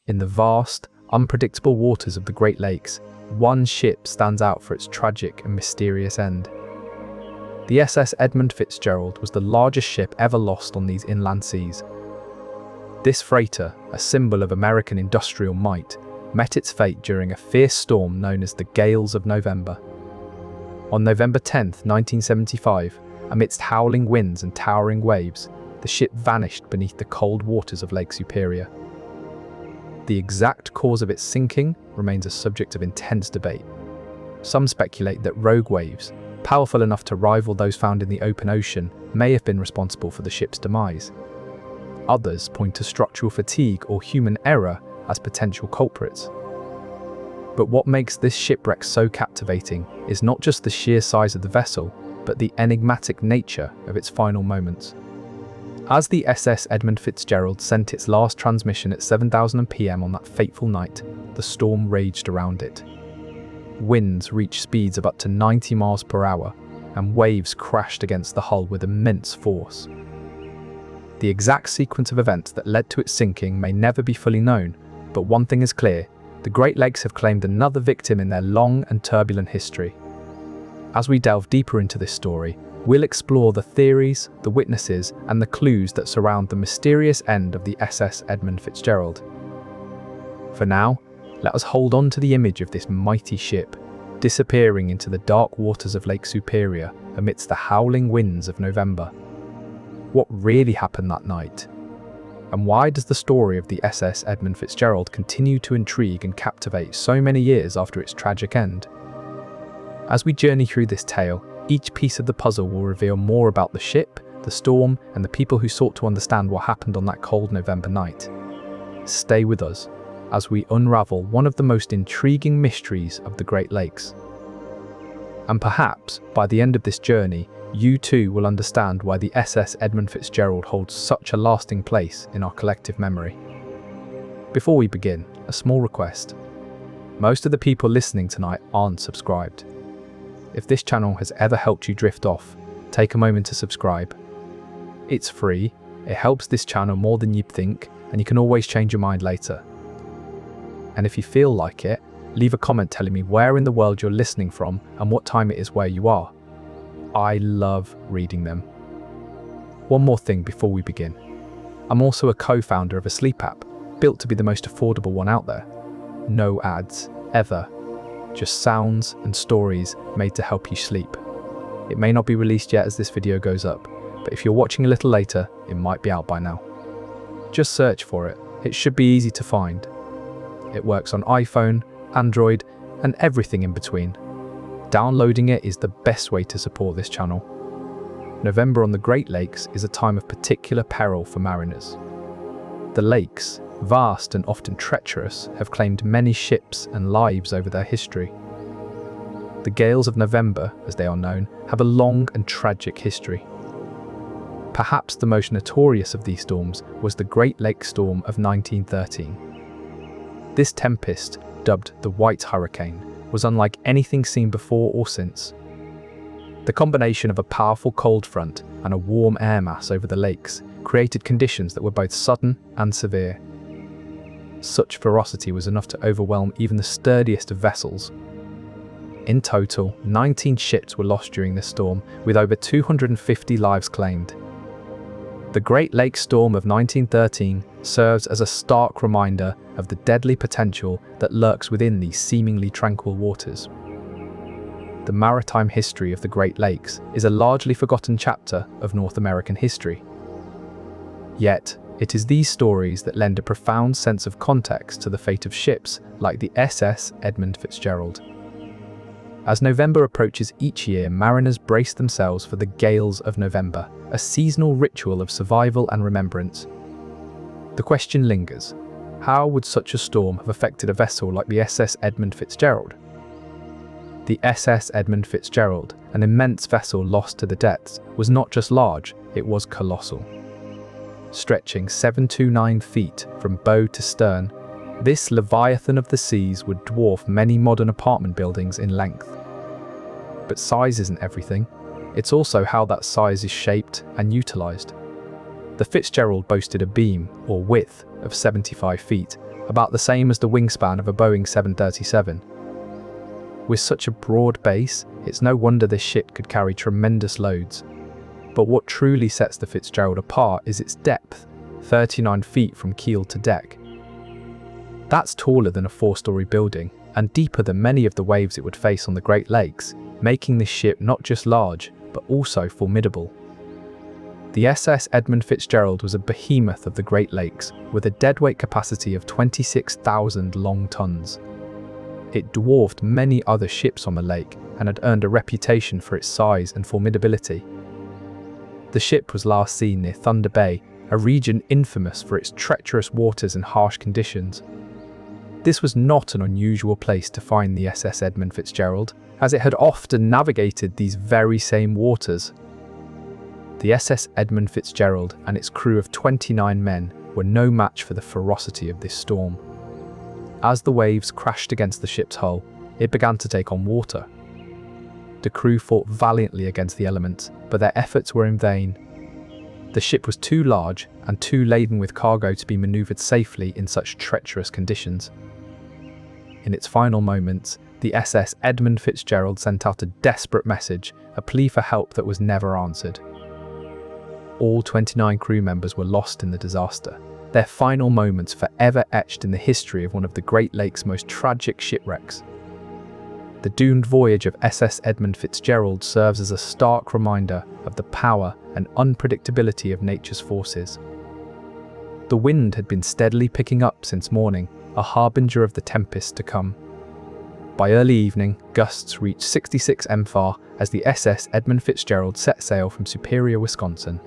In the vast, unpredictable waters of the Great Lakes, one ship stands out for its tragic and mysterious end. The SS Edmund Fitzgerald was the largest ship ever lost on these inland seas. This freighter, a symbol of American industrial might, met its fate during a fierce storm known as the Gales of November. On November 10, 1975, amidst howling winds and towering waves, the ship vanished beneath the cold waters of Lake Superior. The exact cause of its sinking remains a subject of intense debate. Some speculate that rogue waves, powerful enough to rival those found in the open ocean, may have been responsible for the ship's demise. Others point to structural fatigue or human error as potential culprits. But what makes this shipwreck so captivating is not just the sheer size of the vessel, but the enigmatic nature of its final moments. As the SS Edmund Fitzgerald sent its last transmission at 7,000 PM on that fateful night, the storm raged around it. Winds reached speeds of up to 90 miles per hour, and waves crashed against the hull with immense force. The exact sequence of events that led to its sinking may never be fully known, but one thing is clear: the Great Lakes have claimed another victim in their long and turbulent history. As we delve deeper into this story, we'll explore the theories, the witnesses, and the clues that surround the mysterious end of the SS Edmund Fitzgerald. For now, let us hold on to the image of this mighty ship, disappearing into the dark waters of Lake Superior amidst the howling winds of November. What really happened that night? And why does the story of the SS Edmund Fitzgerald continue to intrigue and captivate so many years after its tragic end? As we journey through this tale, each piece of the puzzle will reveal more about the ship, the storm, and the people who sought to understand what happened on that cold November night. Stay with us as we unravel one of the most intriguing mysteries of the Great Lakes. And perhaps, by the end of this journey, you too will understand why the SS Edmund Fitzgerald holds such a lasting place in our collective memory. Before we begin, a small request. Most of the people listening tonight aren't subscribed. If this channel has ever helped you drift off, take a moment to subscribe. It's free, it helps this channel more than you'd think, and you can always change your mind later. And if you feel like it, leave a comment telling me where in the world you're listening from and what time it is where you are. I love reading them. One more thing before we begin. I'm also a co-founder of a sleep app, built to be the most affordable one out there. No ads, ever. Just sounds and stories made to help you sleep. It may not be released yet as this video goes up, but if you're watching a little later, it might be out by now. Just search for it, it should be easy to find. It works on iPhone, Android, and everything in between. Downloading it is the best way to support this channel. November on the Great Lakes is a time of particular peril for mariners. The lakes, vast and often treacherous, have claimed many ships and lives over their history. The Gales of November, as they are known, have a long and tragic history. Perhaps the most notorious of these storms was the Great Lakes Storm of 1913. This tempest, dubbed the White Hurricane, was unlike anything seen before or since. The combination of a powerful cold front and a warm air mass over the lakes created conditions that were both sudden and severe. Such ferocity was enough to overwhelm even the sturdiest of vessels. In total, 19 ships were lost during this storm, with over 250 lives claimed. The Great Lakes Storm of 1913 serves as a stark reminder of the deadly potential that lurks within these seemingly tranquil waters. The maritime history of the Great Lakes is a largely forgotten chapter of North American history. Yet, it is these stories that lend a profound sense of context to the fate of ships like the SS Edmund Fitzgerald. As November approaches each year, mariners brace themselves for the Gales of November, a seasonal ritual of survival and remembrance. The question lingers: how would such a storm have affected a vessel like the SS Edmund Fitzgerald? The SS Edmund Fitzgerald, an immense vessel lost to the depths, was not just large, it was colossal. Stretching 729 feet from bow to stern, this leviathan of the seas would dwarf many modern apartment buildings in length. But size isn't everything, it's also how that size is shaped and utilised. The Fitzgerald boasted a beam, or width, of 75 feet, about the same as the wingspan of a Boeing 737. With such a broad base, it's no wonder this ship could carry tremendous loads. But what truly sets the Fitzgerald apart is its depth, 39 feet from keel to deck. That's taller than a 4-story building, and deeper than many of the waves it would face on the Great Lakes, making this ship not just large, but also formidable. The SS Edmund Fitzgerald was a behemoth of the Great Lakes, with a deadweight capacity of 26,000 long tons. It dwarfed many other ships on the lake and had earned a reputation for its size and formidability. The ship was last seen near Thunder Bay, a region infamous for its treacherous waters and harsh conditions. This was not an unusual place to find the SS Edmund Fitzgerald, as it had often navigated these very same waters. The SS Edmund Fitzgerald and its crew of 29 men were no match for the ferocity of this storm. As the waves crashed against the ship's hull, it began to take on water. The crew fought valiantly against the elements, but their efforts were in vain. The ship was too large and too laden with cargo to be manoeuvred safely in such treacherous conditions. In its final moments, the SS Edmund Fitzgerald sent out a desperate message, a plea for help that was never answered. All 29 crew members were lost in the disaster, their final moments forever etched in the history of one of the Great Lakes' most tragic shipwrecks. The doomed voyage of SS Edmund Fitzgerald serves as a stark reminder of the power and unpredictability of nature's forces. The wind had been steadily picking up since morning, a harbinger of the tempest to come. By early evening, gusts reached 66 mph as the SS Edmund Fitzgerald set sail from Superior, Wisconsin.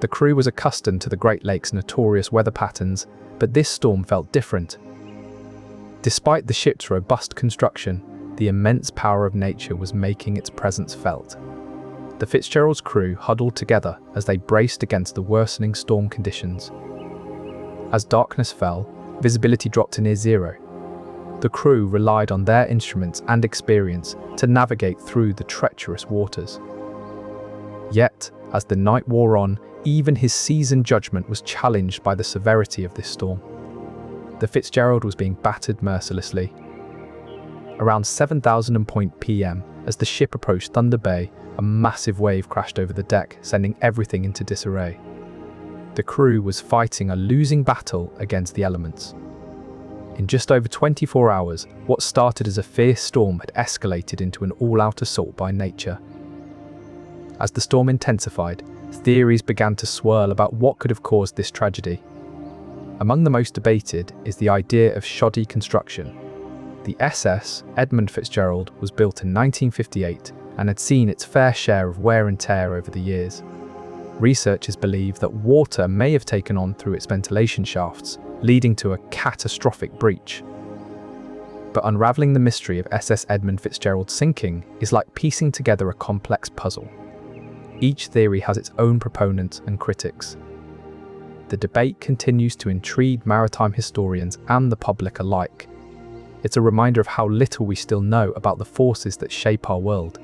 The crew was accustomed to the Great Lakes' notorious weather patterns, but this storm felt different. Despite the ship's robust construction, the immense power of nature was making its presence felt. The Fitzgerald's crew huddled together as they braced against the worsening storm conditions. As darkness fell, visibility dropped to near zero. The crew relied on their instruments and experience to navigate through the treacherous waters. Yet, as the night wore on, even his seasoned judgment was challenged by the severity of this storm. The Fitzgerald was being battered mercilessly. Around 7,000 p.m., as the ship approached Thunder Bay, a massive wave crashed over the deck, sending everything into disarray. The crew was fighting a losing battle against the elements. In just over 24 hours, what started as a fierce storm had escalated into an all-out assault by nature. As the storm intensified, theories began to swirl about what could have caused this tragedy. Among the most debated is the idea of shoddy construction. The SS Edmund Fitzgerald was built in 1958 and had seen its fair share of wear and tear over the years. Researchers believe that water may have taken on through its ventilation shafts, leading to a catastrophic breach. But unraveling the mystery of SS Edmund Fitzgerald's sinking is like piecing together a complex puzzle. Each theory has its own proponents and critics. The debate continues to intrigue maritime historians and the public alike. It's a reminder of how little we still know about the forces that shape our world.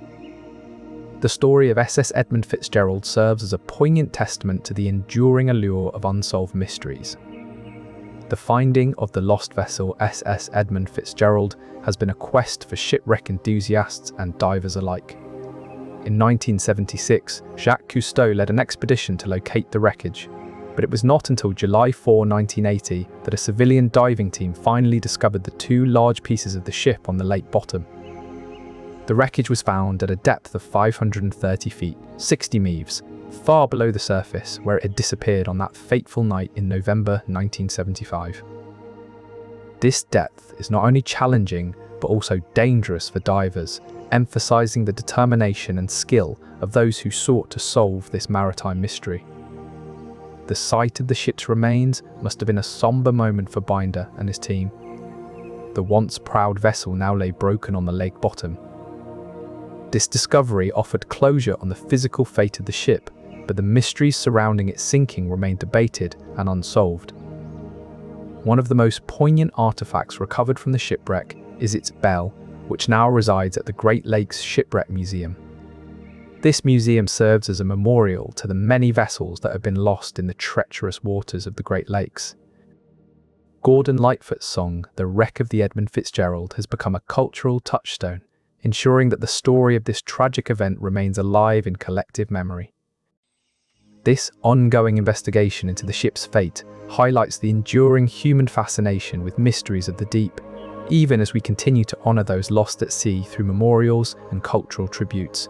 The story of SS Edmund Fitzgerald serves as a poignant testament to the enduring allure of unsolved mysteries. The finding of the lost vessel SS Edmund Fitzgerald has been a quest for shipwreck enthusiasts and divers alike. In 1976, Jacques Cousteau led an expedition to locate the wreckage, but it was not until July 4, 1980 that a civilian diving team finally discovered the two large pieces of the ship on the lake bottom. The wreckage was found at a depth of 530 feet, 60 meves, far below the surface where it had disappeared on that fateful night in November 1975. This depth is not only challenging, but also dangerous for divers, emphasizing the determination and skill of those who sought to solve this maritime mystery. The sight of the ship's remains must have been a somber moment for Binder and his team. The once proud vessel now lay broken on the lake bottom. This discovery offered closure on the physical fate of the ship, but the mysteries surrounding its sinking remained debated and unsolved. One of the most poignant artifacts recovered from the shipwreck is its bell, which now resides at the Great Lakes Shipwreck Museum. This museum serves as a memorial to the many vessels that have been lost in the treacherous waters of the Great Lakes. Gordon Lightfoot's song, The Wreck of the Edmund Fitzgerald, has become a cultural touchstone, ensuring that the story of this tragic event remains alive in collective memory. This ongoing investigation into the ship's fate highlights the enduring human fascination with mysteries of the deep, even as we continue to honor those lost at sea through memorials and cultural tributes.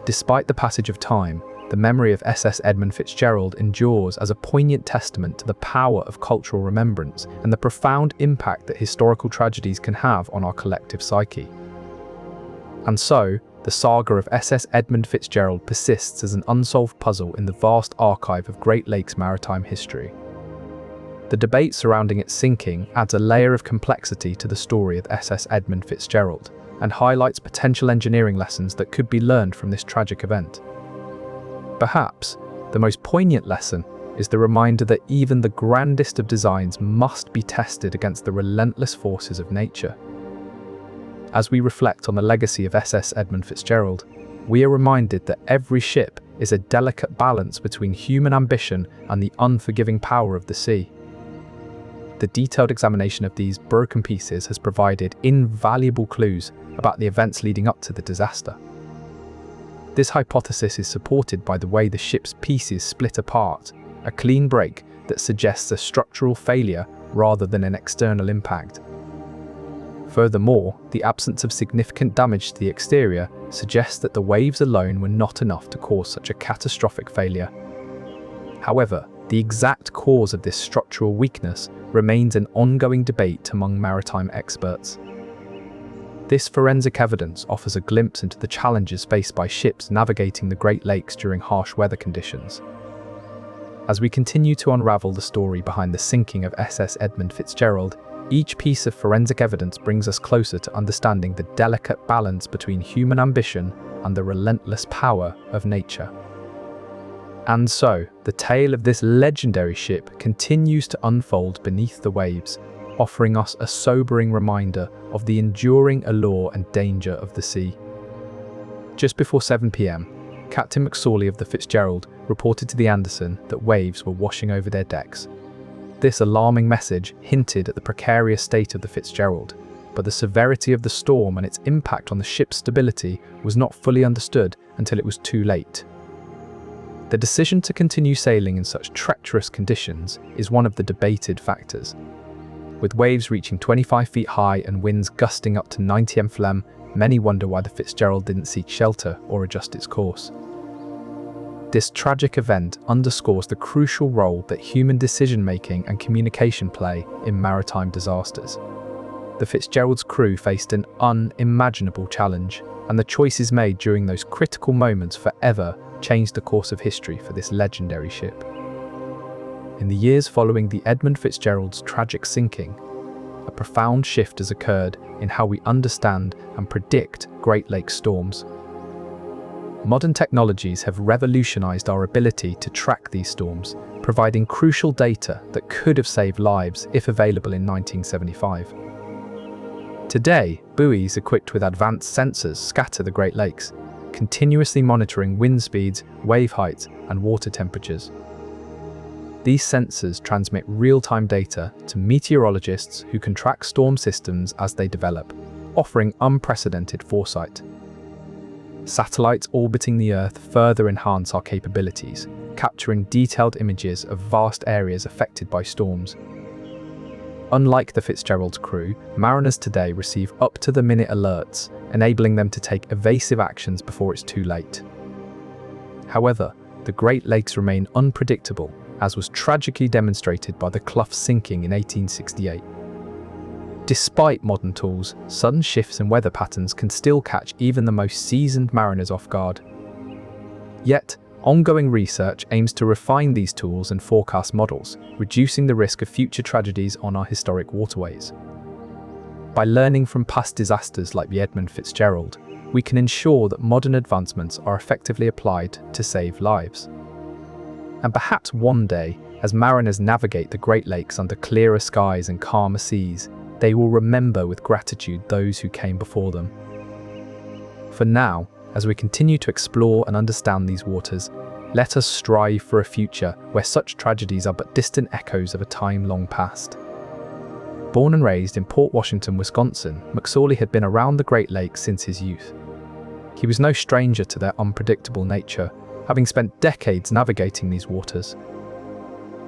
Despite the passage of time, the memory of SS Edmund Fitzgerald endures as a poignant testament to the power of cultural remembrance and the profound impact that historical tragedies can have on our collective psyche. And so, the saga of SS Edmund Fitzgerald persists as an unsolved puzzle in the vast archive of Great Lakes maritime history. The debate surrounding its sinking adds a layer of complexity to the story of SS Edmund Fitzgerald and highlights potential engineering lessons that could be learned from this tragic event. Perhaps the most poignant lesson is the reminder that even the grandest of designs must be tested against the relentless forces of nature. As we reflect on the legacy of SS Edmund Fitzgerald, we are reminded that every ship is a delicate balance between human ambition and the unforgiving power of the sea. The detailed examination of these broken pieces has provided invaluable clues about the events leading up to the disaster. This hypothesis is supported by the way the ship's pieces split apart, a clean break that suggests a structural failure rather than an external impact. Furthermore, the absence of significant damage to the exterior suggests that the waves alone were not enough to cause such a catastrophic failure. However, the exact cause of this structural weakness remains an ongoing debate among maritime experts. This forensic evidence offers a glimpse into the challenges faced by ships navigating the Great Lakes during harsh weather conditions. As we continue to unravel the story behind the sinking of SS Edmund Fitzgerald, each piece of forensic evidence brings us closer to understanding the delicate balance between human ambition and the relentless power of nature. And so, the tale of this legendary ship continues to unfold beneath the waves, offering us a sobering reminder of the enduring allure and danger of the sea. Just before 7 p.m, Captain McSorley of the Fitzgerald reported to the Anderson that waves were washing over their decks. This alarming message hinted at the precarious state of the Fitzgerald, but the severity of the storm and its impact on the ship's stability was not fully understood until it was too late. The decision to continue sailing in such treacherous conditions is one of the debated factors. With waves reaching 25 feet high and winds gusting up to 90 mph, many wonder why the Fitzgerald didn't seek shelter or adjust its course. This tragic event underscores the crucial role that human decision-making and communication play in maritime disasters. The Fitzgerald's crew faced an unimaginable challenge, and the choices made during those critical moments forever changed the course of history for this legendary ship. In the years following the Edmund Fitzgerald's tragic sinking, a profound shift has occurred in how we understand and predict Great Lakes storms. Modern technologies have revolutionized our ability to track these storms, providing crucial data that could have saved lives if available in 1975. Today, buoys equipped with advanced sensors scatter the Great Lakes, continuously monitoring wind speeds, wave heights, and water temperatures. These sensors transmit real-time data to meteorologists who can track storm systems as they develop, offering unprecedented foresight. Satellites orbiting the Earth further enhance our capabilities, capturing detailed images of vast areas affected by storms. Unlike the Fitzgerald's crew, mariners today receive up-to-the-minute alerts, enabling them to take evasive actions before it's too late. However, the Great Lakes remain unpredictable, as was tragically demonstrated by the Clough sinking in 1868. Despite modern tools, sudden shifts in weather patterns can still catch even the most seasoned mariners off guard. Yet, ongoing research aims to refine these tools and forecast models, reducing the risk of future tragedies on our historic waterways. By learning from past disasters like the Edmund Fitzgerald, we can ensure that modern advancements are effectively applied to save lives. And perhaps one day, as mariners navigate the Great Lakes under clearer skies and calmer seas, they will remember with gratitude those who came before them. For now, as we continue to explore and understand these waters, let us strive for a future where such tragedies are but distant echoes of a time long past. Born and raised in Port Washington, Wisconsin, McSorley had been around the Great Lakes since his youth. He was no stranger to their unpredictable nature, having spent decades navigating these waters.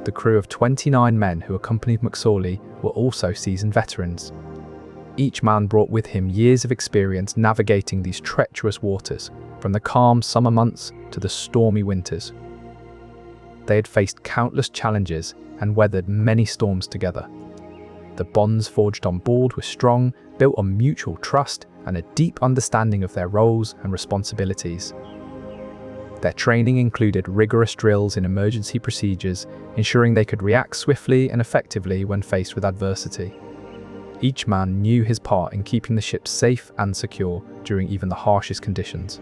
The crew of 29 men who accompanied McSorley were also seasoned veterans. Each man brought with him years of experience navigating these treacherous waters, from the calm summer months to the stormy winters. They had faced countless challenges and weathered many storms together. The bonds forged on board were strong, built on mutual trust and a deep understanding of their roles and responsibilities. Their training included rigorous drills in emergency procedures, ensuring they could react swiftly and effectively when faced with adversity. Each man knew his part in keeping the ship safe and secure during even the harshest conditions.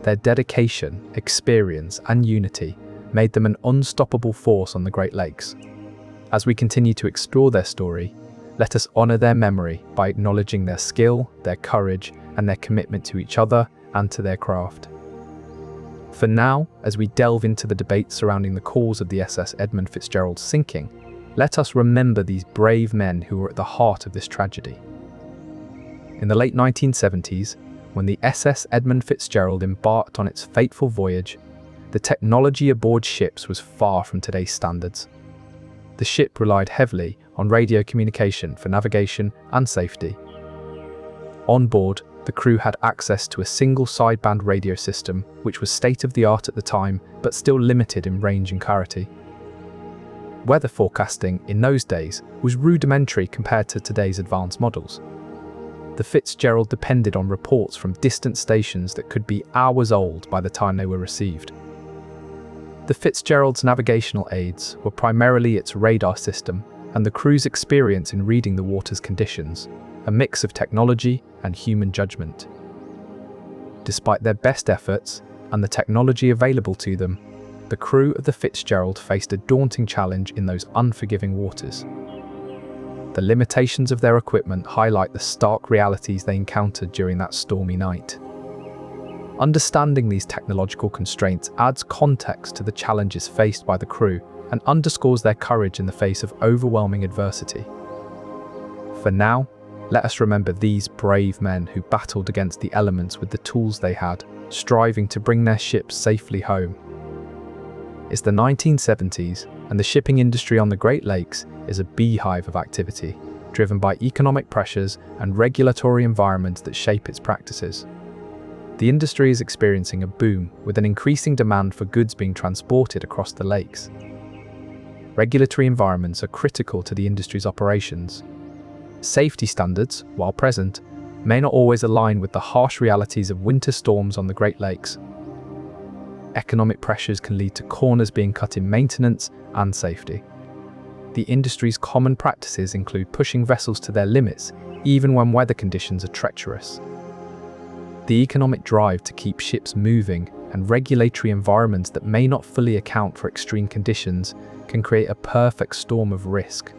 Their dedication, experience, and unity made them an unstoppable force on the Great Lakes. As we continue to explore their story, let us honor their memory by acknowledging their skill, their courage, and their commitment to each other and to their craft. For now, as we delve into the debate surrounding the cause of the SS Edmund Fitzgerald's sinking, let us remember these brave men who were at the heart of this tragedy. In the late 1970s, when the SS Edmund Fitzgerald embarked on its fateful voyage, the technology aboard ships was far from today's standards. The ship relied heavily on radio communication for navigation and safety. On board, the crew had access to a single sideband radio system, which was state-of-the-art at the time, but still limited in range and clarity. Weather forecasting in those days was rudimentary compared to today's advanced models. The Fitzgerald depended on reports from distant stations that could be hours old by the time they were received. The Fitzgerald's navigational aids were primarily its radar system and the crew's experience in reading the water's conditions, a mix of technology and human judgment. Despite their best efforts and the technology available to them, the crew of the Fitzgerald faced a daunting challenge in those unforgiving waters. The limitations of their equipment highlight the stark realities they encountered during that stormy night. Understanding these technological constraints adds context to the challenges faced by the crew and underscores their courage in the face of overwhelming adversity. For now, let us remember these brave men who battled against the elements with the tools they had, striving to bring their ships safely home. It's the 1970s, and the shipping industry on the Great Lakes is a beehive of activity, driven by economic pressures and regulatory environments that shape its practices. The industry is experiencing a boom, with an increasing demand for goods being transported across the lakes. Regulatory environments are critical to the industry's operations. Safety standards, while present, may not always align with the harsh realities of winter storms on the Great Lakes. Economic pressures can lead to corners being cut in maintenance and safety. The industry's common practices include pushing vessels to their limits, even when weather conditions are treacherous. The economic drive to keep ships moving and regulatory environments that may not fully account for extreme conditions can create a perfect storm of risk.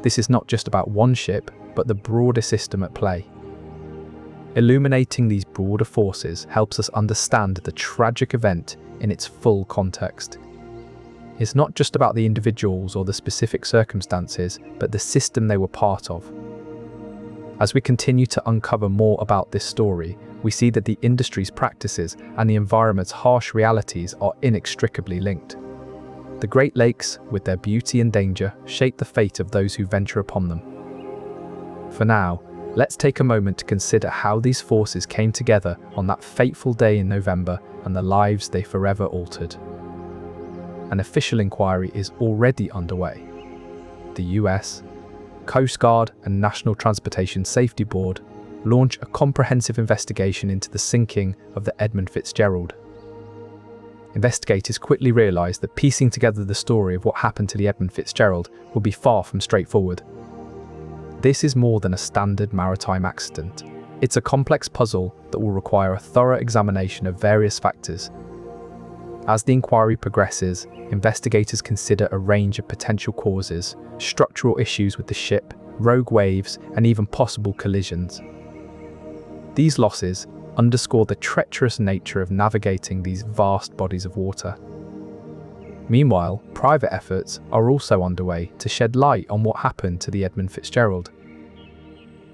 This is not just about one ship, but the broader system at play. Illuminating these broader forces helps us understand the tragic event in its full context. It's not just about the individuals or the specific circumstances, but the system they were part of. As we continue to uncover more about this story, we see that the industry's practices and the environment's harsh realities are inextricably linked. The Great Lakes, with their beauty and danger, shape the fate of those who venture upon them. For now, let's take a moment to consider how these forces came together on that fateful day in November and the lives they forever altered. An official inquiry is already underway. The US, Coast Guard and National Transportation Safety Board launch a comprehensive investigation into the sinking of the Edmund Fitzgerald. Investigators quickly realised that piecing together the story of what happened to the Edmund Fitzgerald would be far from straightforward. This is more than a standard maritime accident. It's a complex puzzle that will require a thorough examination of various factors. As the inquiry progresses, investigators consider a range of potential causes, structural issues with the ship, rogue waves, and even possible collisions. These losses underscore the treacherous nature of navigating these vast bodies of water. Meanwhile, private efforts are also underway to shed light on what happened to the Edmund Fitzgerald.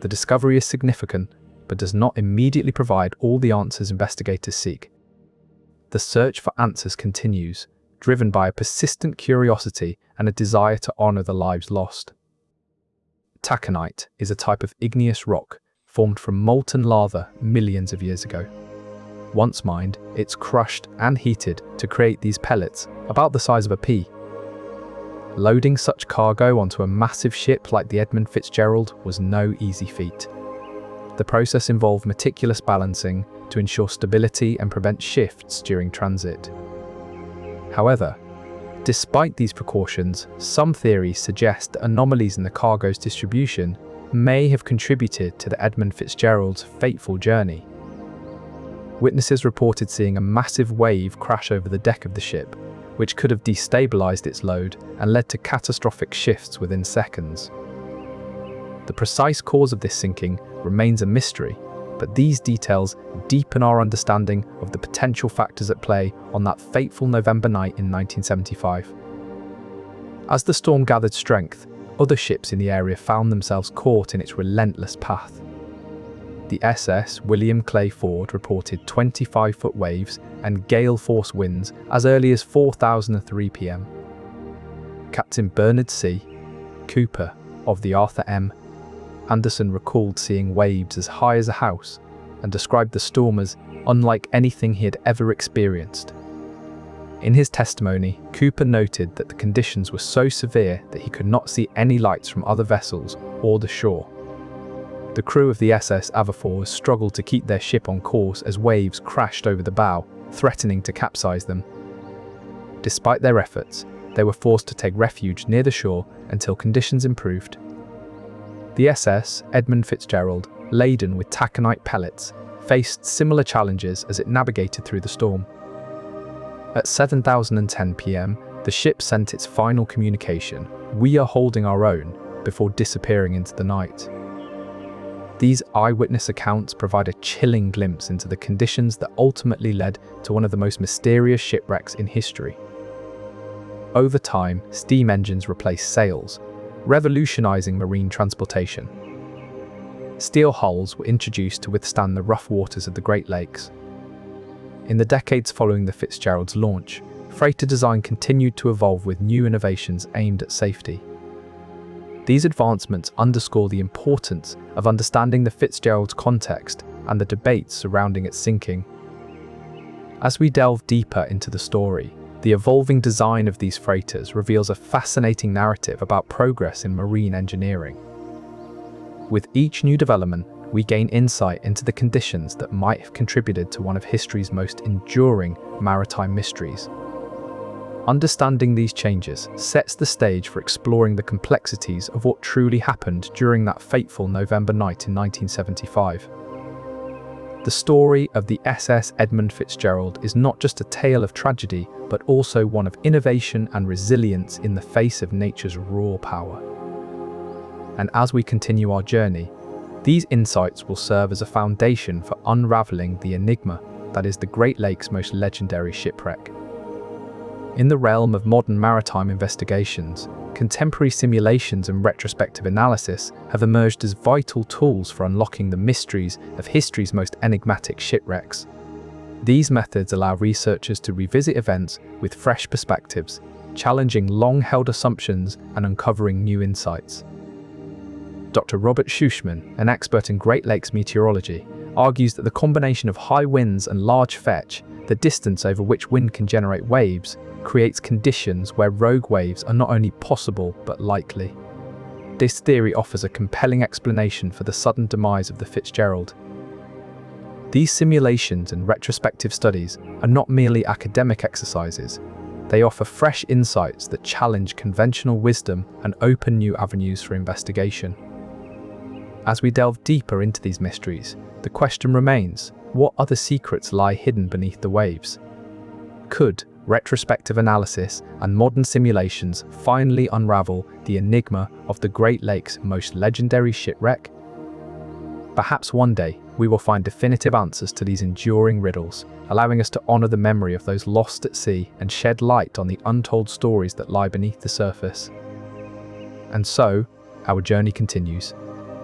The discovery is significant, but does not immediately provide all the answers investigators seek. The search for answers continues, driven by a persistent curiosity and a desire to honor the lives lost. Taconite is a type of igneous rock formed from molten lava millions of years ago. Once mined, it's crushed and heated to create these pellets, about the size of a pea. Loading such cargo onto a massive ship like the Edmund Fitzgerald was no easy feat. The process involved meticulous balancing to ensure stability and prevent shifts during transit. However, despite these precautions, some theories suggest that anomalies in the cargo's distribution may have contributed to the Edmund Fitzgerald's fateful journey. Witnesses reported seeing a massive wave crash over the deck of the ship, which could have destabilized its load and led to catastrophic shifts within seconds. The precise cause of this sinking remains a mystery, but these details deepen our understanding of the potential factors at play on that fateful November night in 1975. As the storm gathered strength, other ships in the area found themselves caught in its relentless path. The SS William Clay Ford reported 25-foot waves and gale-force winds as early as 4:03 p.m. Captain Bernard C. Cooper of the Arthur M. Anderson recalled seeing waves as high as a house and described the storm as unlike anything he had ever experienced. In his testimony, Cooper noted that the conditions were so severe that he could not see any lights from other vessels or the shore. The crew of the SS Aberforth struggled to keep their ship on course as waves crashed over the bow, threatening to capsize them. Despite their efforts, they were forced to take refuge near the shore until conditions improved. The SS Edmund Fitzgerald, laden with taconite pellets, faced similar challenges as it navigated through the storm. At 7:10 p.m, the ship sent its final communication, "We are holding our own," before disappearing into the night. These eyewitness accounts provide a chilling glimpse into the conditions that ultimately led to one of the most mysterious shipwrecks in history. Over time, steam engines replaced sails, revolutionizing marine transportation. Steel hulls were introduced to withstand the rough waters of the Great Lakes. In the decades following the Fitzgerald's launch, freighter design continued to evolve with new innovations aimed at safety. These advancements underscore the importance of understanding the Fitzgerald's context and the debates surrounding its sinking. As we delve deeper into the story, the evolving design of these freighters reveals a fascinating narrative about progress in marine engineering. With each new development, we gain insight into the conditions that might have contributed to one of history's most enduring maritime mysteries. Understanding these changes sets the stage for exploring the complexities of what truly happened during that fateful November night in 1975. The story of the SS Edmund Fitzgerald is not just a tale of tragedy, but also one of innovation and resilience in the face of nature's raw power. And as we continue our journey, these insights will serve as a foundation for unraveling the enigma that is the Great Lakes' most legendary shipwreck. In the realm of modern maritime investigations, contemporary simulations and retrospective analysis have emerged as vital tools for unlocking the mysteries of history's most enigmatic shipwrecks. These methods allow researchers to revisit events with fresh perspectives, challenging long-held assumptions and uncovering new insights. Dr. Robert Schuschman, an expert in Great Lakes meteorology, argues that the combination of high winds and large fetch, the distance over which wind can generate waves, creates conditions where rogue waves are not only possible but likely. This theory offers a compelling explanation for the sudden demise of the Fitzgerald. These simulations and retrospective studies are not merely academic exercises. They offer fresh insights that challenge conventional wisdom and open new avenues for investigation. As we delve deeper into these mysteries, the question remains, what other secrets lie hidden beneath the waves? Could retrospective analysis and modern simulations finally unravel the enigma of the Great Lakes' most legendary shipwreck? Perhaps one day, we will find definitive answers to these enduring riddles, allowing us to honor the memory of those lost at sea and shed light on the untold stories that lie beneath the surface. And so, our journey continues,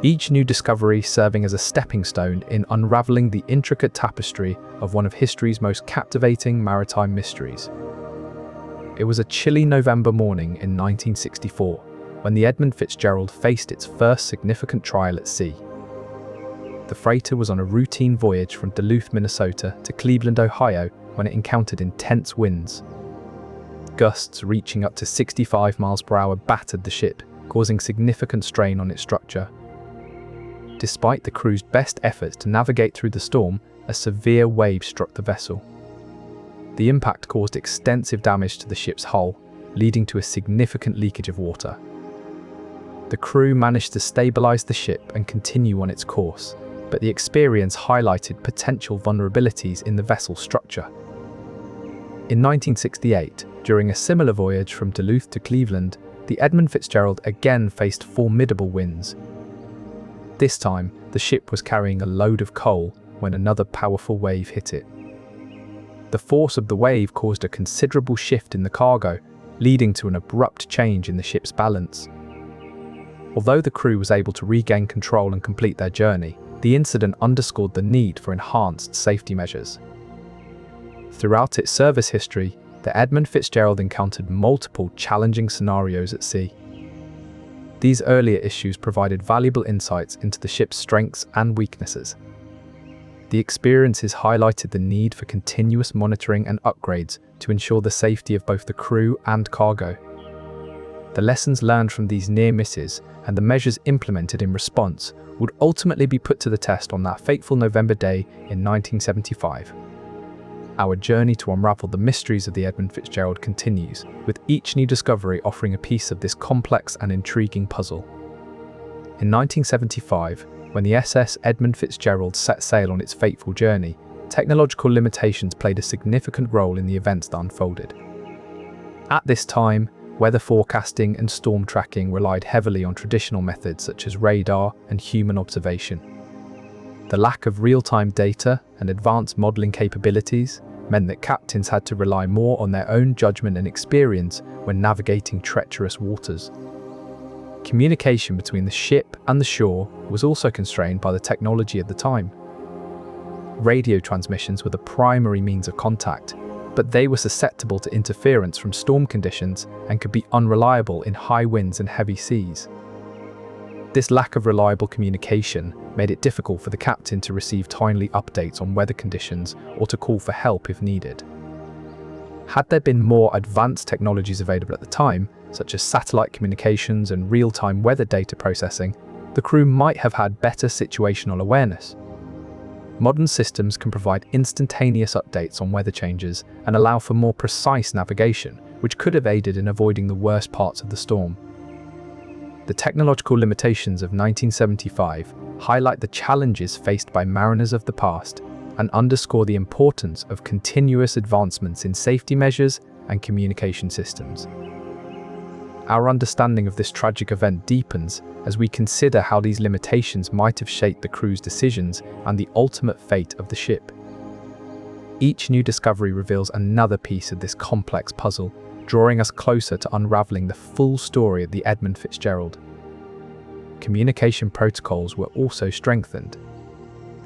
each new discovery serving as a stepping stone in unraveling the intricate tapestry of one of history's most captivating maritime mysteries. It was a chilly November morning in 1964 when the Edmund Fitzgerald faced its first significant trial at sea. The freighter was on a routine voyage from Duluth, Minnesota to Cleveland, Ohio when it encountered intense winds. Gusts reaching up to 65 miles per hour battered the ship, causing significant strain on its structure. Despite the crew's best efforts to navigate through the storm, a severe wave struck the vessel. The impact caused extensive damage to the ship's hull, leading to a significant leakage of water. The crew managed to stabilize the ship and continue on its course, but the experience highlighted potential vulnerabilities in the vessel's structure. In 1968, during a similar voyage from Duluth to Cleveland, the Edmund Fitzgerald again faced formidable winds. This time, the ship was carrying a load of coal when another powerful wave hit it. The force of the wave caused a considerable shift in the cargo, leading to an abrupt change in the ship's balance. Although the crew was able to regain control and complete their journey, the incident underscored the need for enhanced safety measures. Throughout its service history, the Edmund Fitzgerald encountered multiple challenging scenarios at sea. These earlier issues provided valuable insights into the ship's strengths and weaknesses. The experiences highlighted the need for continuous monitoring and upgrades to ensure the safety of both the crew and cargo. The lessons learned from these near misses and the measures implemented in response would ultimately be put to the test on that fateful November day in 1975. Our journey to unravel the mysteries of the Edmund Fitzgerald continues, with each new discovery offering a piece of this complex and intriguing puzzle. In 1975, when the SS Edmund Fitzgerald set sail on its fateful journey, technological limitations played a significant role in the events that unfolded. At this time, weather forecasting and storm tracking relied heavily on traditional methods such as radar and human observation. The lack of real-time data and advanced modeling capabilities meant that captains had to rely more on their own judgment and experience when navigating treacherous waters. Communication between the ship and the shore was also constrained by the technology of the time. Radio transmissions were the primary means of contact, but they were susceptible to interference from storm conditions and could be unreliable in high winds and heavy seas. This lack of reliable communication made it difficult for the captain to receive timely updates on weather conditions or to call for help if needed. Had there been more advanced technologies available at the time, such as satellite communications and real-time weather data processing, the crew might have had better situational awareness. Modern systems can provide instantaneous updates on weather changes and allow for more precise navigation, which could have aided in avoiding the worst parts of the storm. The technological limitations of 1975 highlight the challenges faced by mariners of the past and underscore the importance of continuous advancements in safety measures and communication systems. Our understanding of this tragic event deepens as we consider how these limitations might have shaped the crew's decisions and the ultimate fate of the ship. Each new discovery reveals another piece of this complex puzzle, drawing us closer to unraveling the full story of the Edmund Fitzgerald. Communication protocols were also strengthened.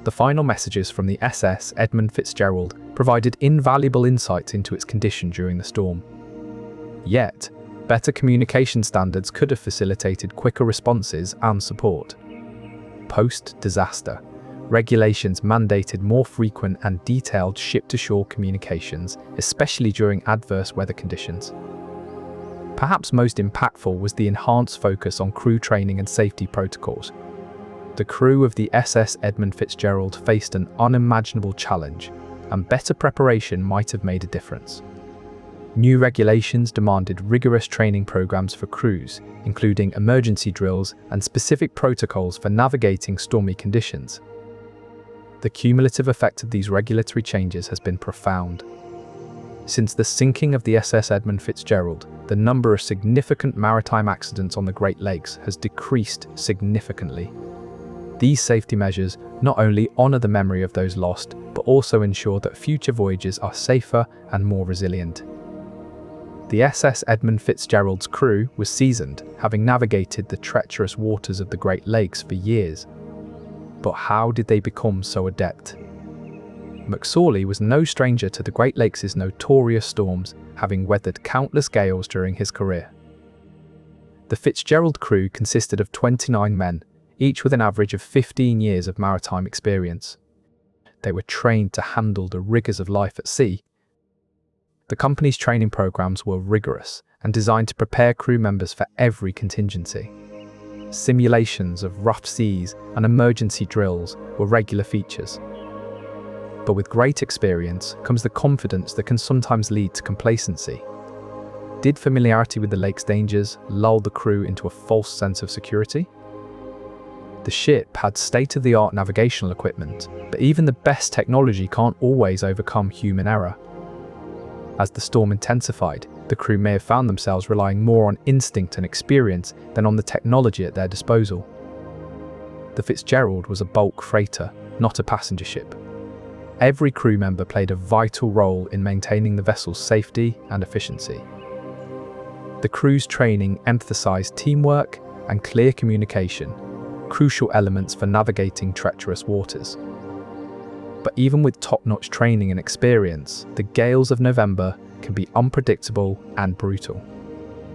The final messages from the SS Edmund Fitzgerald provided invaluable insights into its condition during the storm. Yet, better communication standards could have facilitated quicker responses and support. Post-disaster, regulations mandated more frequent and detailed ship-to-shore communications, especially during adverse weather conditions. Perhaps most impactful was the enhanced focus on crew training and safety protocols. The crew of the SS Edmund Fitzgerald faced an unimaginable challenge, and better preparation might have made a difference. New regulations demanded rigorous training programs for crews, including emergency drills and specific protocols for navigating stormy conditions. The cumulative effect of these regulatory changes has been profound. Since the sinking of the SS Edmund Fitzgerald, the number of significant maritime accidents on the Great Lakes has decreased significantly. These safety measures not only honor the memory of those lost, but also ensure that future voyages are safer and more resilient. The SS Edmund Fitzgerald's crew was seasoned, having navigated the treacherous waters of the Great Lakes for years. But how did they become so adept? McSorley was no stranger to the Great Lakes' notorious storms, having weathered countless gales during his career. The Fitzgerald crew consisted of 29 men, each with an average of 15 years of maritime experience. They were trained to handle the rigors of life at sea. The company's training programs were rigorous and designed to prepare crew members for every contingency. Simulations of rough seas and emergency drills were regular features. But with great experience comes the confidence that can sometimes lead to complacency. Did familiarity with the lake's dangers lull the crew into a false sense of security? The ship had state-of-the-art navigational equipment, but even the best technology can't always overcome human error. As the storm intensified, the crew may have found themselves relying more on instinct and experience than on the technology at their disposal. The Fitzgerald was a bulk freighter, not a passenger ship. Every crew member played a vital role in maintaining the vessel's safety and efficiency. The crew's training emphasized teamwork and clear communication, crucial elements for navigating treacherous waters. But even with top-notch training and experience, the gales of November can be unpredictable and brutal.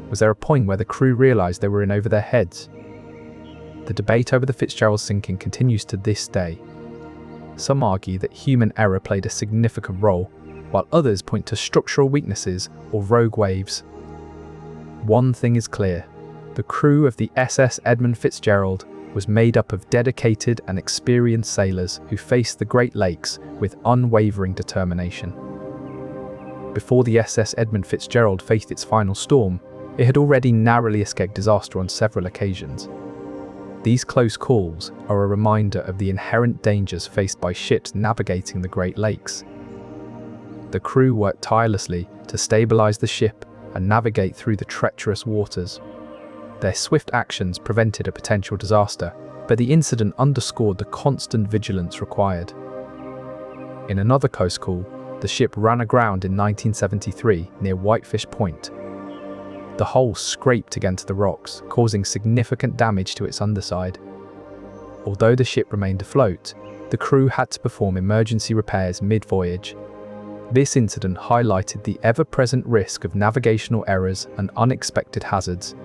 Was there a point where the crew realized they were in over their heads? The debate over the Fitzgerald's sinking continues to this day. Some argue that human error played a significant role, while others point to structural weaknesses or rogue waves. One thing is clear: the crew of the SS Edmund Fitzgerald was made up of dedicated and experienced sailors who faced the Great Lakes with unwavering determination. Before the SS Edmund Fitzgerald faced its final storm, it had already narrowly escaped disaster on several occasions. These close calls are a reminder of the inherent dangers faced by ships navigating the Great Lakes. The crew worked tirelessly to stabilize the ship and navigate through the treacherous waters. Their swift actions prevented a potential disaster, but the incident underscored the constant vigilance required. In another close call, the ship ran aground in 1973 near Whitefish Point. The hull scraped against the rocks, causing significant damage to its underside. Although the ship remained afloat, the crew had to perform emergency repairs mid-voyage. This incident highlighted the ever-present risk of navigational errors and unexpected hazards.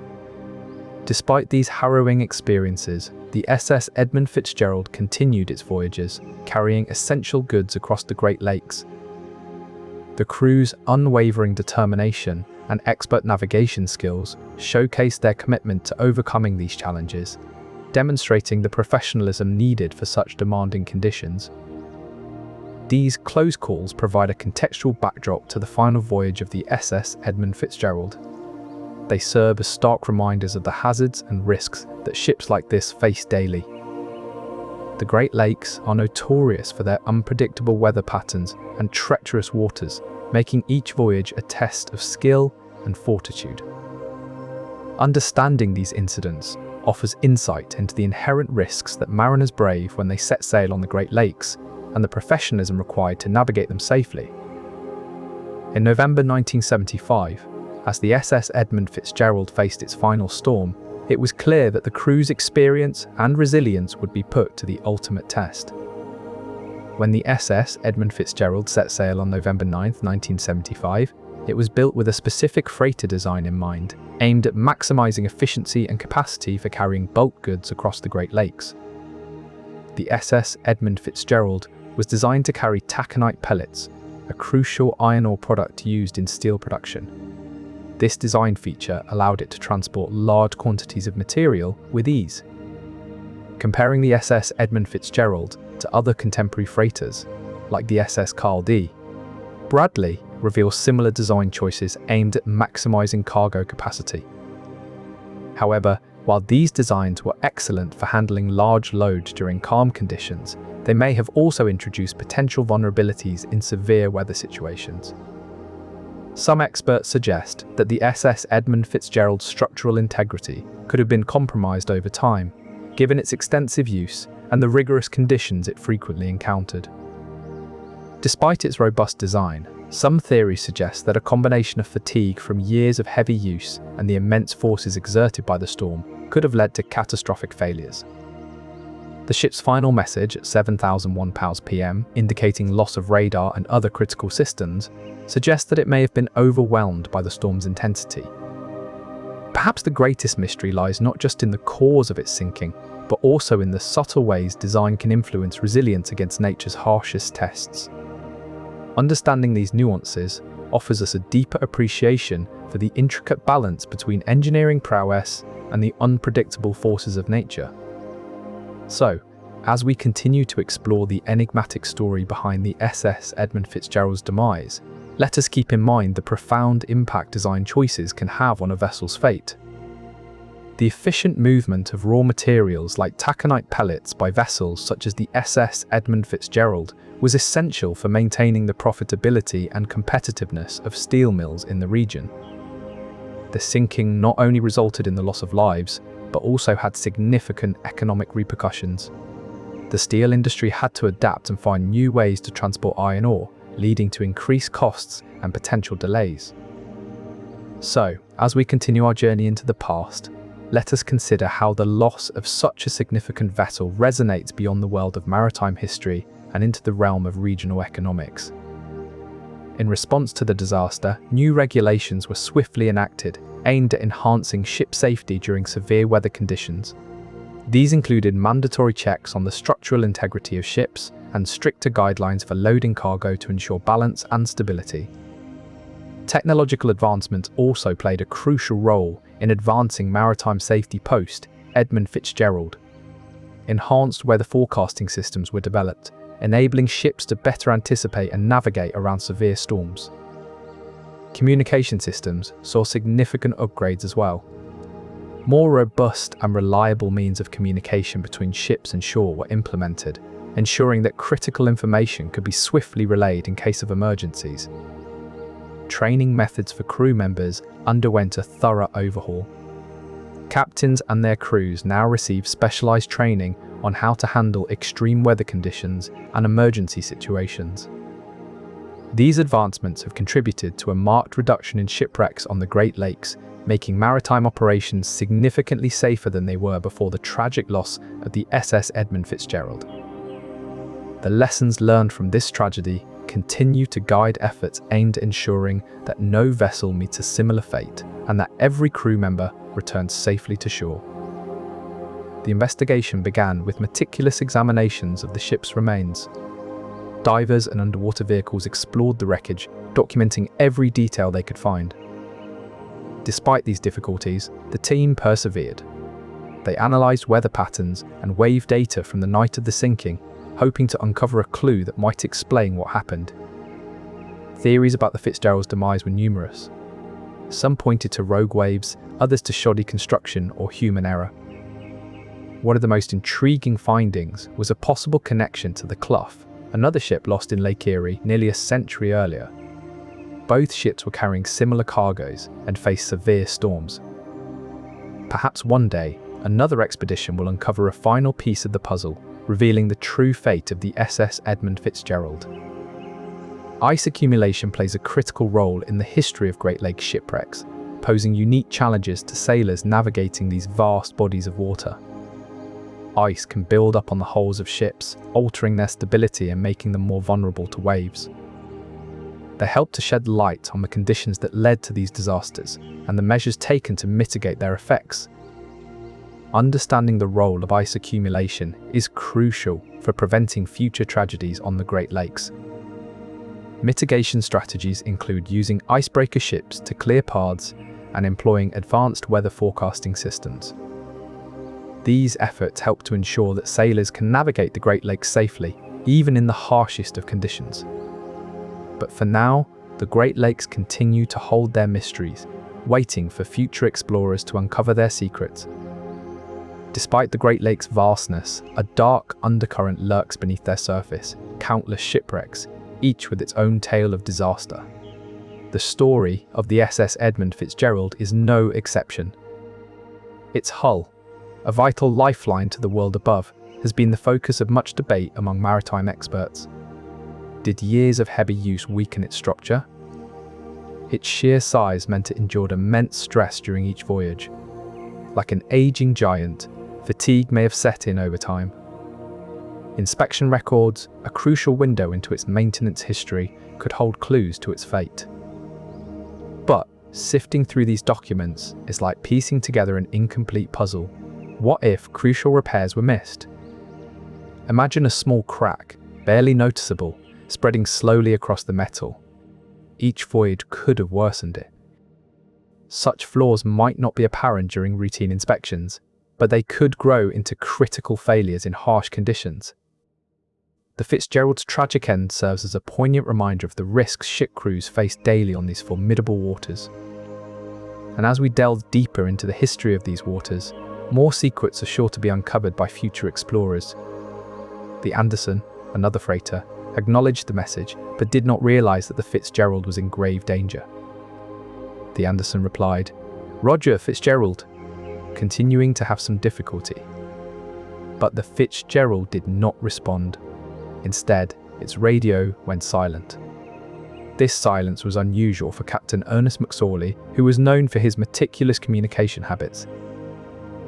Despite these harrowing experiences, the SS Edmund Fitzgerald continued its voyages, carrying essential goods across the Great Lakes. The crew's unwavering determination and expert navigation skills showcased their commitment to overcoming these challenges, demonstrating the professionalism needed for such demanding conditions. These close calls provide a contextual backdrop to the final voyage of the SS Edmund Fitzgerald. They serve as stark reminders of the hazards and risks that ships like this face daily. The Great Lakes are notorious for their unpredictable weather patterns and treacherous waters, making each voyage a test of skill and fortitude. Understanding these incidents offers insight into the inherent risks that mariners brave when they set sail on the Great Lakes and the professionalism required to navigate them safely. In November 1975, as the SS Edmund Fitzgerald faced its final storm, it was clear that the crew's experience and resilience would be put to the ultimate test. When the SS Edmund Fitzgerald set sail on November 9, 1975, it was built with a specific freighter design in mind, aimed at maximizing efficiency and capacity for carrying bulk goods across the Great Lakes. The SS Edmund Fitzgerald was designed to carry taconite pellets, a crucial iron ore product used in steel production. This design feature allowed it to transport large quantities of material with ease. Comparing the SS Edmund Fitzgerald to other contemporary freighters, like the SS Carl D, Bradley reveals similar design choices aimed at maximizing cargo capacity. However, while these designs were excellent for handling large loads during calm conditions, they may have also introduced potential vulnerabilities in severe weather situations. Some experts suggest that the SS Edmund Fitzgerald's structural integrity could have been compromised over time, given its extensive use and the rigorous conditions it frequently encountered. Despite its robust design, some theories suggest that a combination of fatigue from years of heavy use and the immense forces exerted by the storm could have led to catastrophic failures. The ship's final message at 7,001 p.m., indicating loss of radar and other critical systems, suggests that it may have been overwhelmed by the storm's intensity. Perhaps the greatest mystery lies not just in the cause of its sinking, but also in the subtle ways design can influence resilience against nature's harshest tests. Understanding these nuances offers us a deeper appreciation for the intricate balance between engineering prowess and the unpredictable forces of nature. So, as we continue to explore the enigmatic story behind the SS Edmund Fitzgerald's demise, let us keep in mind the profound impact design choices can have on a vessel's fate. The efficient movement of raw materials like taconite pellets by vessels such as the SS Edmund Fitzgerald was essential for maintaining the profitability and competitiveness of steel mills in the region. The sinking not only resulted in the loss of lives, but also had significant economic repercussions. The steel industry had to adapt and find new ways to transport iron ore, leading to increased costs and potential delays. So, as we continue our journey into the past, let us consider how the loss of such a significant vessel resonates beyond the world of maritime history and into the realm of regional economics. In response to the disaster, new regulations were swiftly enacted, aimed at enhancing ship safety during severe weather conditions. These included mandatory checks on the structural integrity of ships and stricter guidelines for loading cargo to ensure balance and stability. Technological advancements also played a crucial role in advancing maritime safety post-Edmund Fitzgerald. Enhanced weather forecasting systems were developed, enabling ships to better anticipate and navigate around severe storms. Communication systems saw significant upgrades as well. More robust and reliable means of communication between ships and shore were implemented, ensuring that critical information could be swiftly relayed in case of emergencies. Training methods for crew members underwent a thorough overhaul. Captains and their crews now receive specialized training on how to handle extreme weather conditions and emergency situations. These advancements have contributed to a marked reduction in shipwrecks on the Great Lakes, making maritime operations significantly safer than they were before the tragic loss of the SS Edmund Fitzgerald. The lessons learned from this tragedy continue to guide efforts aimed at ensuring that no vessel meets a similar fate and that every crew member returns safely to shore. The investigation began with meticulous examinations of the ship's remains. Divers and underwater vehicles explored the wreckage, documenting every detail they could find. Despite these difficulties, the team persevered. They analysed weather patterns and wave data from the night of the sinking, hoping to uncover a clue that might explain what happened. Theories about the Fitzgerald's demise were numerous. Some pointed to rogue waves, others to shoddy construction or human error. One of the most intriguing findings was a possible connection to the Clough, another ship lost in Lake Erie nearly a century earlier. Both ships were carrying similar cargoes and faced severe storms. Perhaps one day, another expedition will uncover a final piece of the puzzle, revealing the true fate of the SS Edmund Fitzgerald. Ice accumulation plays a critical role in the history of Great Lakes shipwrecks, posing unique challenges to sailors navigating these vast bodies of water. Ice can build up on the hulls of ships, altering their stability and making them more vulnerable to waves. They help to shed light on the conditions that led to these disasters and the measures taken to mitigate their effects. Understanding the role of ice accumulation is crucial for preventing future tragedies on the Great Lakes. Mitigation strategies include using icebreaker ships to clear paths and employing advanced weather forecasting systems. These efforts help to ensure that sailors can navigate the Great Lakes safely, even in the harshest of conditions. But for now, the Great Lakes continue to hold their mysteries, waiting for future explorers to uncover their secrets. Despite the Great Lakes' vastness, a dark undercurrent lurks beneath their surface, countless shipwrecks, each with its own tale of disaster. The story of the SS Edmund Fitzgerald is no exception. Its hull, a vital lifeline to the world above, has been the focus of much debate among maritime experts. Did years of heavy use weaken its structure? Its sheer size meant it endured immense stress during each voyage. Like an aging giant, fatigue may have set in over time. Inspection records, a crucial window into its maintenance history, could hold clues to its fate. But sifting through these documents is like piecing together an incomplete puzzle. What if crucial repairs were missed? Imagine a small crack, barely noticeable, spreading slowly across the metal. Each voyage could have worsened it. Such flaws might not be apparent during routine inspections, but they could grow into critical failures in harsh conditions. The Fitzgerald's tragic end serves as a poignant reminder of the risks ship crews face daily on these formidable waters. And as we delve deeper into the history of these waters, more secrets are sure to be uncovered by future explorers. The Anderson, another freighter, acknowledged the message, but did not realize that the Fitzgerald was in grave danger. The Anderson replied, "Roger, Fitzgerald," continuing to have some difficulty. But the Fitzgerald did not respond. Instead, its radio went silent. This silence was unusual for Captain Ernest McSorley, who was known for his meticulous communication habits.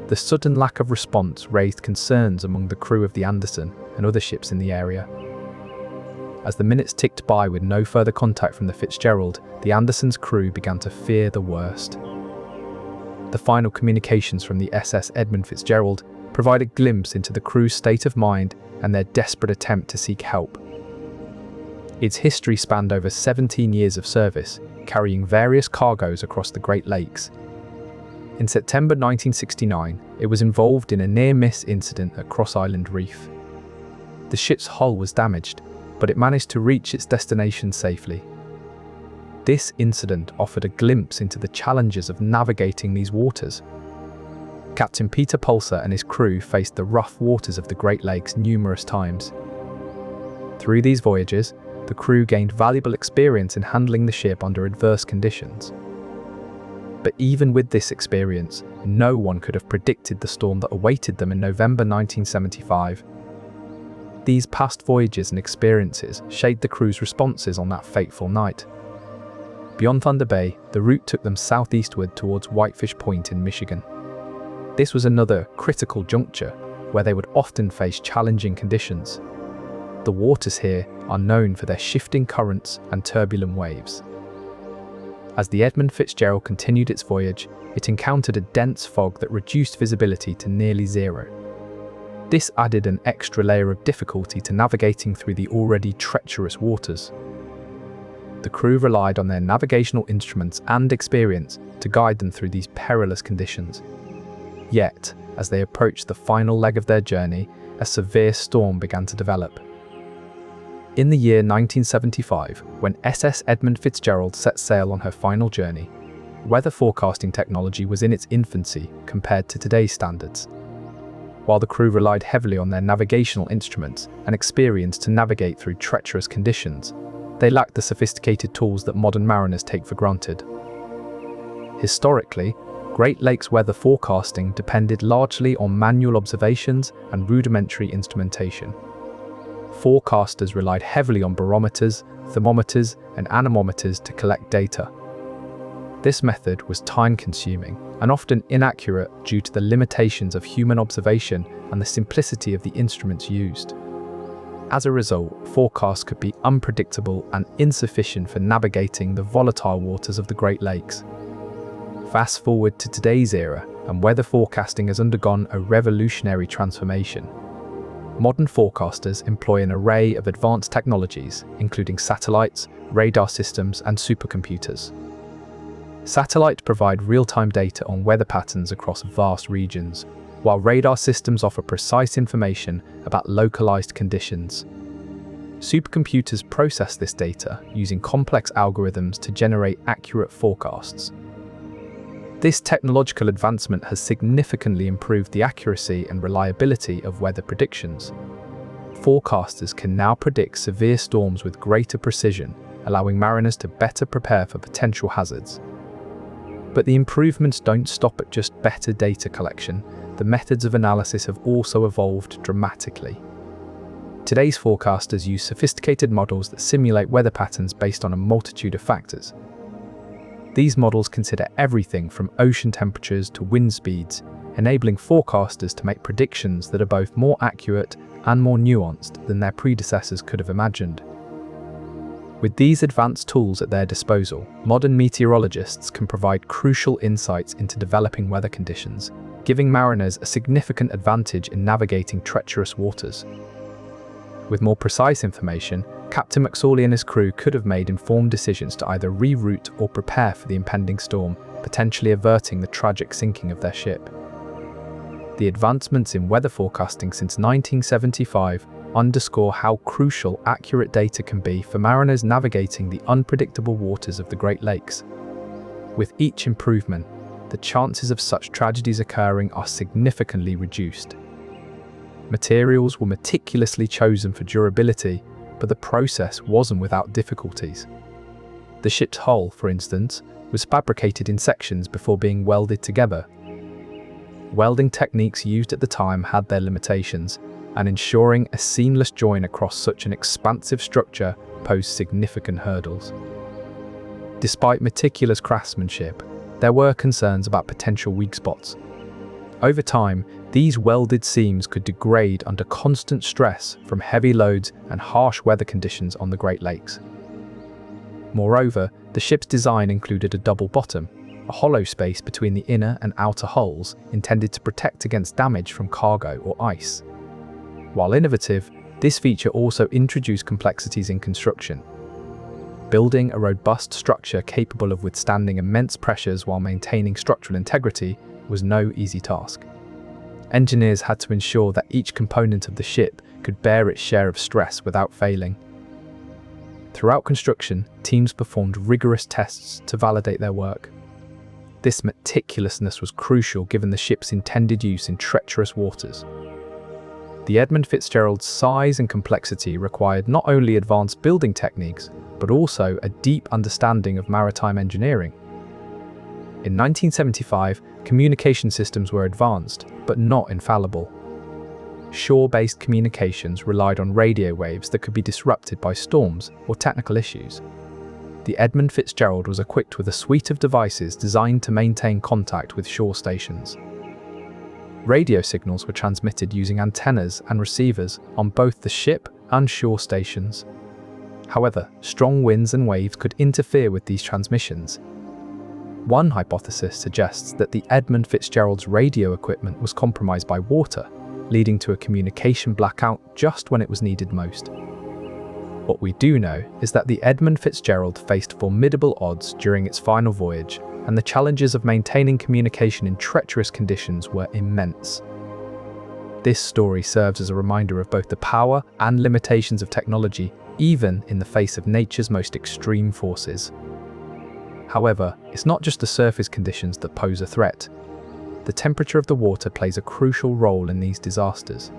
The sudden lack of response raised concerns among the crew of the Anderson and other ships in the area. As the minutes ticked by with no further contact from the Fitzgerald, the Anderson's crew began to fear the worst. The final communications from the SS Edmund Fitzgerald provide a glimpse into the crew's state of mind and their desperate attempt to seek help. Its history spanned over 17 years of service, carrying various cargoes across the Great Lakes. In September 1969, it was involved in a near-miss incident at Cross Island Reef. The ship's hull was damaged, but it managed to reach its destination safely. This incident offered a glimpse into the challenges of navigating these waters. Captain Peter Pulser and his crew faced the rough waters of the Great Lakes numerous times. Through these voyages, the crew gained valuable experience in handling the ship under adverse conditions. But even with this experience, no one could have predicted the storm that awaited them in November 1975. These past voyages and experiences shaped the crew's responses on that fateful night. Beyond Thunder Bay, the route took them southeastward towards Whitefish Point in Michigan. This was another critical juncture where they would often face challenging conditions. The waters here are known for their shifting currents and turbulent waves. As the Edmund Fitzgerald continued its voyage, it encountered a dense fog that reduced visibility to nearly zero. This added an extra layer of difficulty to navigating through the already treacherous waters. The crew relied on their navigational instruments and experience to guide them through these perilous conditions. Yet, as they approached the final leg of their journey, a severe storm began to develop. In the year 1975, when SS Edmund Fitzgerald set sail on her final journey, weather forecasting technology was in its infancy compared to today's standards. While the crew relied heavily on their navigational instruments and experience to navigate through treacherous conditions, they lacked the sophisticated tools that modern mariners take for granted. Historically, Great Lakes weather forecasting depended largely on manual observations and rudimentary instrumentation. Forecasters relied heavily on barometers, thermometers, and anemometers to collect data. This method was time-consuming and often inaccurate due to the limitations of human observation and the simplicity of the instruments used. As a result, forecasts could be unpredictable and insufficient for navigating the volatile waters of the Great Lakes. Fast forward to today's era, and weather forecasting has undergone a revolutionary transformation. Modern forecasters employ an array of advanced technologies, including satellites, radar systems, and supercomputers. Satellites provide real-time data on weather patterns across vast regions, while radar systems offer precise information about localized conditions. Supercomputers process this data using complex algorithms to generate accurate forecasts. This technological advancement has significantly improved the accuracy and reliability of weather predictions. Forecasters can now predict severe storms with greater precision, allowing mariners to better prepare for potential hazards. But the improvements don't stop at just better data collection. the methods of analysis have also evolved dramatically. Today's forecasters use sophisticated models that simulate weather patterns based on a multitude of factors. These models consider everything from ocean temperatures to wind speeds, enabling forecasters to make predictions that are both more accurate and more nuanced than their predecessors could have imagined. With these advanced tools at their disposal, modern meteorologists can provide crucial insights into developing weather conditions, giving mariners a significant advantage in navigating treacherous waters. With more precise information, Captain McSorley and his crew could have made informed decisions to either reroute or prepare for the impending storm, potentially averting the tragic sinking of their ship. The advancements in weather forecasting since 1975 underscore how crucial accurate data can be for mariners navigating the unpredictable waters of the Great Lakes. With each improvement, the chances of such tragedies occurring are significantly reduced. Materials were meticulously chosen for durability, but the process wasn't without difficulties. The ship's hull, for instance, was fabricated in sections before being welded together. Welding techniques used at the time had their limitations, and ensuring a seamless join across such an expansive structure posed significant hurdles. Despite meticulous craftsmanship, there were concerns about potential weak spots. Over time, these welded seams could degrade under constant stress from heavy loads and harsh weather conditions on the Great Lakes. Moreover, the ship's design included a double bottom, a hollow space between the inner and outer hulls intended to protect against damage from cargo or ice. While innovative, this feature also introduced complexities in construction. Building a robust structure capable of withstanding immense pressures while maintaining structural integrity was no easy task. Engineers had to ensure that each component of the ship could bear its share of stress without failing. Throughout construction, teams performed rigorous tests to validate their work. This meticulousness was crucial given the ship's intended use in treacherous waters. The Edmund Fitzgerald's size and complexity required not only advanced building techniques, but also a deep understanding of maritime engineering. In 1975, communication systems were advanced, but not infallible. Shore-based communications relied on radio waves that could be disrupted by storms or technical issues. The Edmund Fitzgerald was equipped with a suite of devices designed to maintain contact with shore stations. Radio signals were transmitted using antennas and receivers on both the ship and shore stations. However, strong winds and waves could interfere with these transmissions. One hypothesis suggests that the Edmund Fitzgerald's radio equipment was compromised by water, leading to a communication blackout just when it was needed most. What we do know is that the Edmund Fitzgerald faced formidable odds during its final voyage, and the challenges of maintaining communication in treacherous conditions were immense. This story serves as a reminder of both the power and limitations of technology, even in the face of nature's most extreme forces. However, it's not just the surface conditions that pose a threat. The temperature of the water plays a crucial role in these disasters.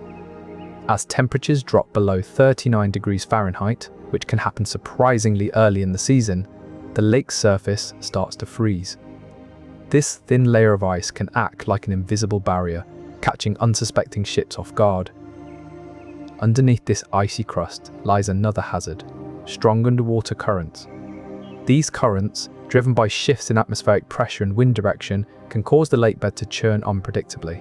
As temperatures drop below 39 degrees Fahrenheit, which can happen surprisingly early in the season, the lake's surface starts to freeze. This thin layer of ice can act like an invisible barrier, catching unsuspecting ships off guard. Underneath this icy crust lies another hazard: strong underwater currents. These currents, driven by shifts in atmospheric pressure and wind direction, can cause the lakebed to churn unpredictably.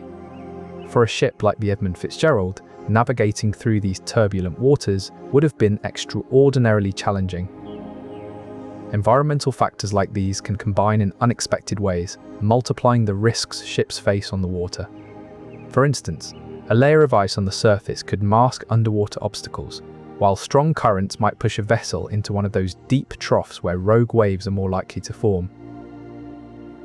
For a ship like the Edmund Fitzgerald, navigating through these turbulent waters would have been extraordinarily challenging. Environmental factors like these can combine in unexpected ways, multiplying the risks ships face on the water. For instance, a layer of ice on the surface could mask underwater obstacles, while strong currents might push a vessel into one of those deep troughs where rogue waves are more likely to form.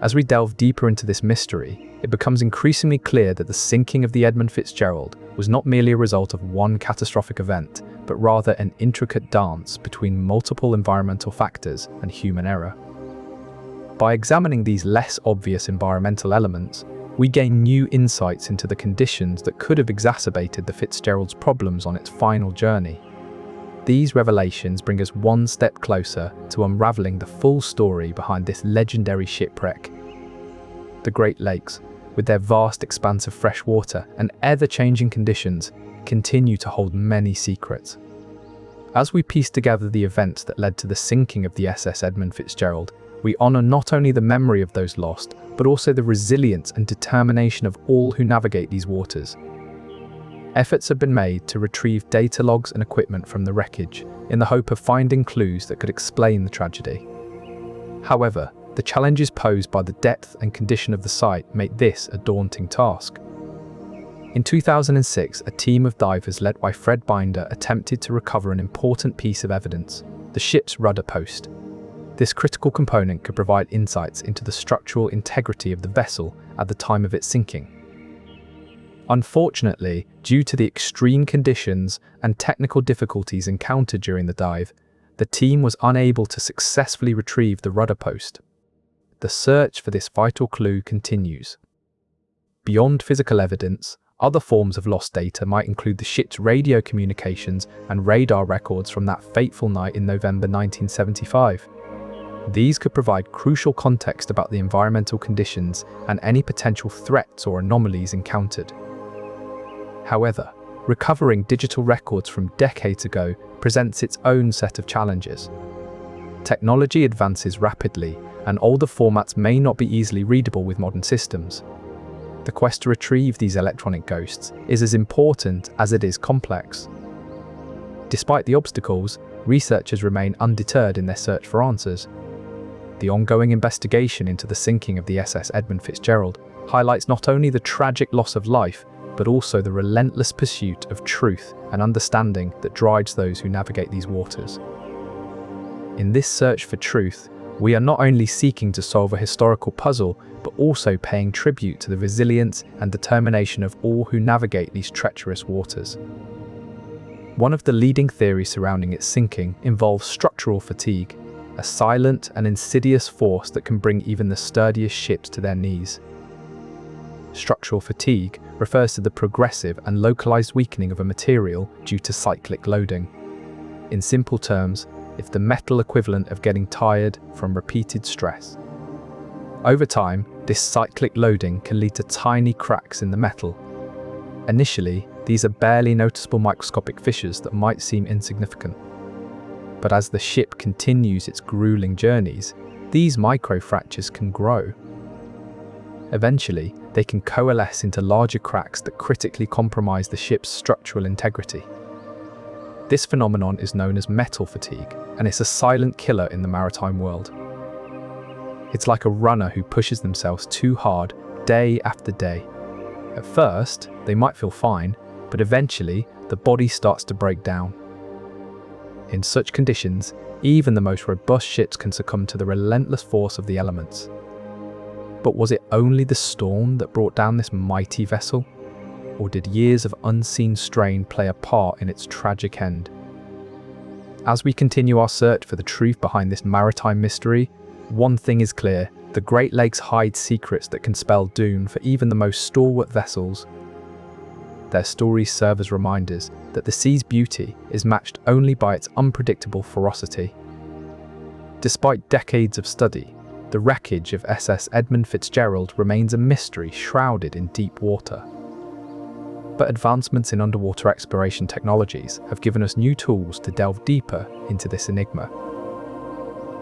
As we delve deeper into this mystery, it becomes increasingly clear that the sinking of the Edmund Fitzgerald was not merely a result of one catastrophic event, but rather an intricate dance between multiple environmental factors and human error. By examining these less obvious environmental elements, we gain new insights into the conditions that could have exacerbated the Fitzgerald's problems on its final journey. These revelations bring us one step closer to unraveling the full story behind this legendary shipwreck. The Great Lakes, with their vast expanse of fresh water and ever-changing conditions, continue to hold many secrets. As we piece together the events that led to the sinking of the SS Edmund Fitzgerald, we honour not only the memory of those lost, but also the resilience and determination of all who navigate these waters. Efforts have been made to retrieve data logs and equipment from the wreckage in the hope of finding clues that could explain the tragedy. However, the challenges posed by the depth and condition of the site make this a daunting task. In 2006, a team of divers led by Fred Binder attempted to recover an important piece of evidence, the ship's rudder post. This critical component could provide insights into the structural integrity of the vessel at the time of its sinking. Unfortunately, due to the extreme conditions and technical difficulties encountered during the dive, the team was unable to successfully retrieve the rudder post. The search for this vital clue continues. Beyond physical evidence, other forms of lost data might include the ship's radio communications and radar records from that fateful night in November 1975. These could provide crucial context about the environmental conditions and any potential threats or anomalies encountered. However, recovering digital records from decades ago presents its own set of challenges. Technology advances rapidly, and older formats may not be easily readable with modern systems. The quest to retrieve these electronic ghosts is as important as it is complex. Despite the obstacles, researchers remain undeterred in their search for answers. The ongoing investigation into the sinking of the SS Edmund Fitzgerald highlights not only the tragic loss of life, but also the relentless pursuit of truth and understanding that drives those who navigate these waters. In this search for truth, we are not only seeking to solve a historical puzzle, but also paying tribute to the resilience and determination of all who navigate these treacherous waters. One of the leading theories surrounding its sinking involves structural fatigue, a silent and insidious force that can bring even the sturdiest ships to their knees. Structural fatigue refers to the progressive and localized weakening of a material due to cyclic loading. In simple terms, it's the metal equivalent of getting tired from repeated stress. Over time, this cyclic loading can lead to tiny cracks in the metal. Initially, these are barely noticeable microscopic fissures that might seem insignificant. But as the ship continues its grueling journeys, these microfractures can grow. Eventually, they can coalesce into larger cracks that critically compromise the ship's structural integrity. This phenomenon is known as metal fatigue, and it's a silent killer in the maritime world. It's like a runner who pushes themselves too hard day after day. At first, they might feel fine, but eventually, the body starts to break down. In such conditions, even the most robust ships can succumb to the relentless force of the elements. But was it only the storm that brought down this mighty vessel? Or did years of unseen strain play a part in its tragic end? As we continue our search for the truth behind this maritime mystery, one thing is clear: the Great Lakes hide secrets that can spell doom for even the most stalwart vessels. Their stories serve as reminders that the sea's beauty is matched only by its unpredictable ferocity. Despite decades of study, the wreckage of SS Edmund Fitzgerald remains a mystery shrouded in deep water. But advancements in underwater exploration technologies have given us new tools to delve deeper into this enigma.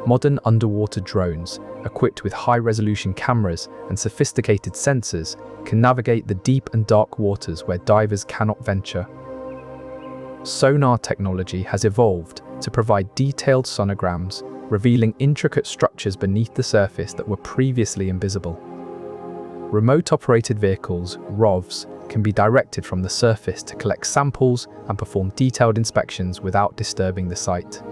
Modern underwater drones, equipped with high-resolution cameras and sophisticated sensors, can navigate the deep and dark waters where divers cannot venture. Sonar technology has evolved to provide detailed sonograms, revealing intricate structures beneath the surface that were previously invisible. Remote-operated vehicles, ROVs, can be directed from the surface to collect samples and perform detailed inspections without disturbing the site.